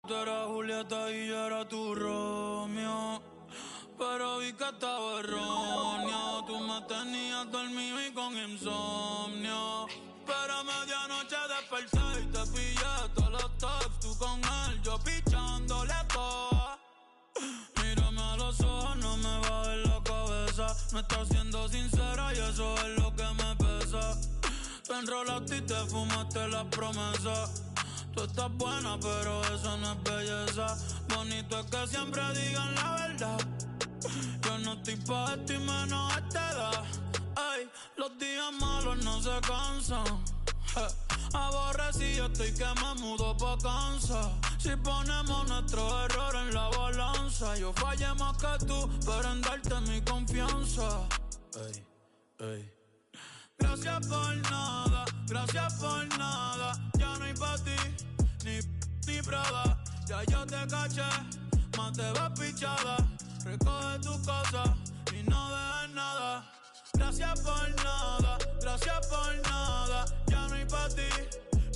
Tú eras Julieta y yo era tu Romeo, pero vi que estaba erróneo. Tú me tenías dormido y con insomnio, pero a medianoche desperté y te pillé todos los tops. Tú con él, yo pichándole todo. Mírame a los ojos, no me bajes la cabeza. Me estás siendo sincera y eso es lo que me pesa. Te enrolaste y te fumaste las promesas. Tú estás buena, pero eso no es belleza. Bonito es que siempre digan la verdad. Yo no estoy pa' esto y menos a esta edad. Ay, los días malos no se cansan. Aborrecido estoy que me mudo pa' Kansas. Si ponemos nuestros errores en la balanza, yo fallé más que tú, pero en darte mi confianza. Ey, ey. Gracias por nada, gracias por nada. Ya no hay pa' ti, ni Prada. Ya yo te caché, más te vas pichada. Recoge tus cosas y no dejes nada. Gracias por nada, gracias por nada. Ya no hay pa' ti,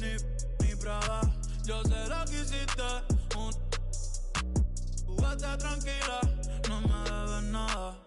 ni Prada. Yo sé lo que hiciste, tú vete tranquila, no me debes nada.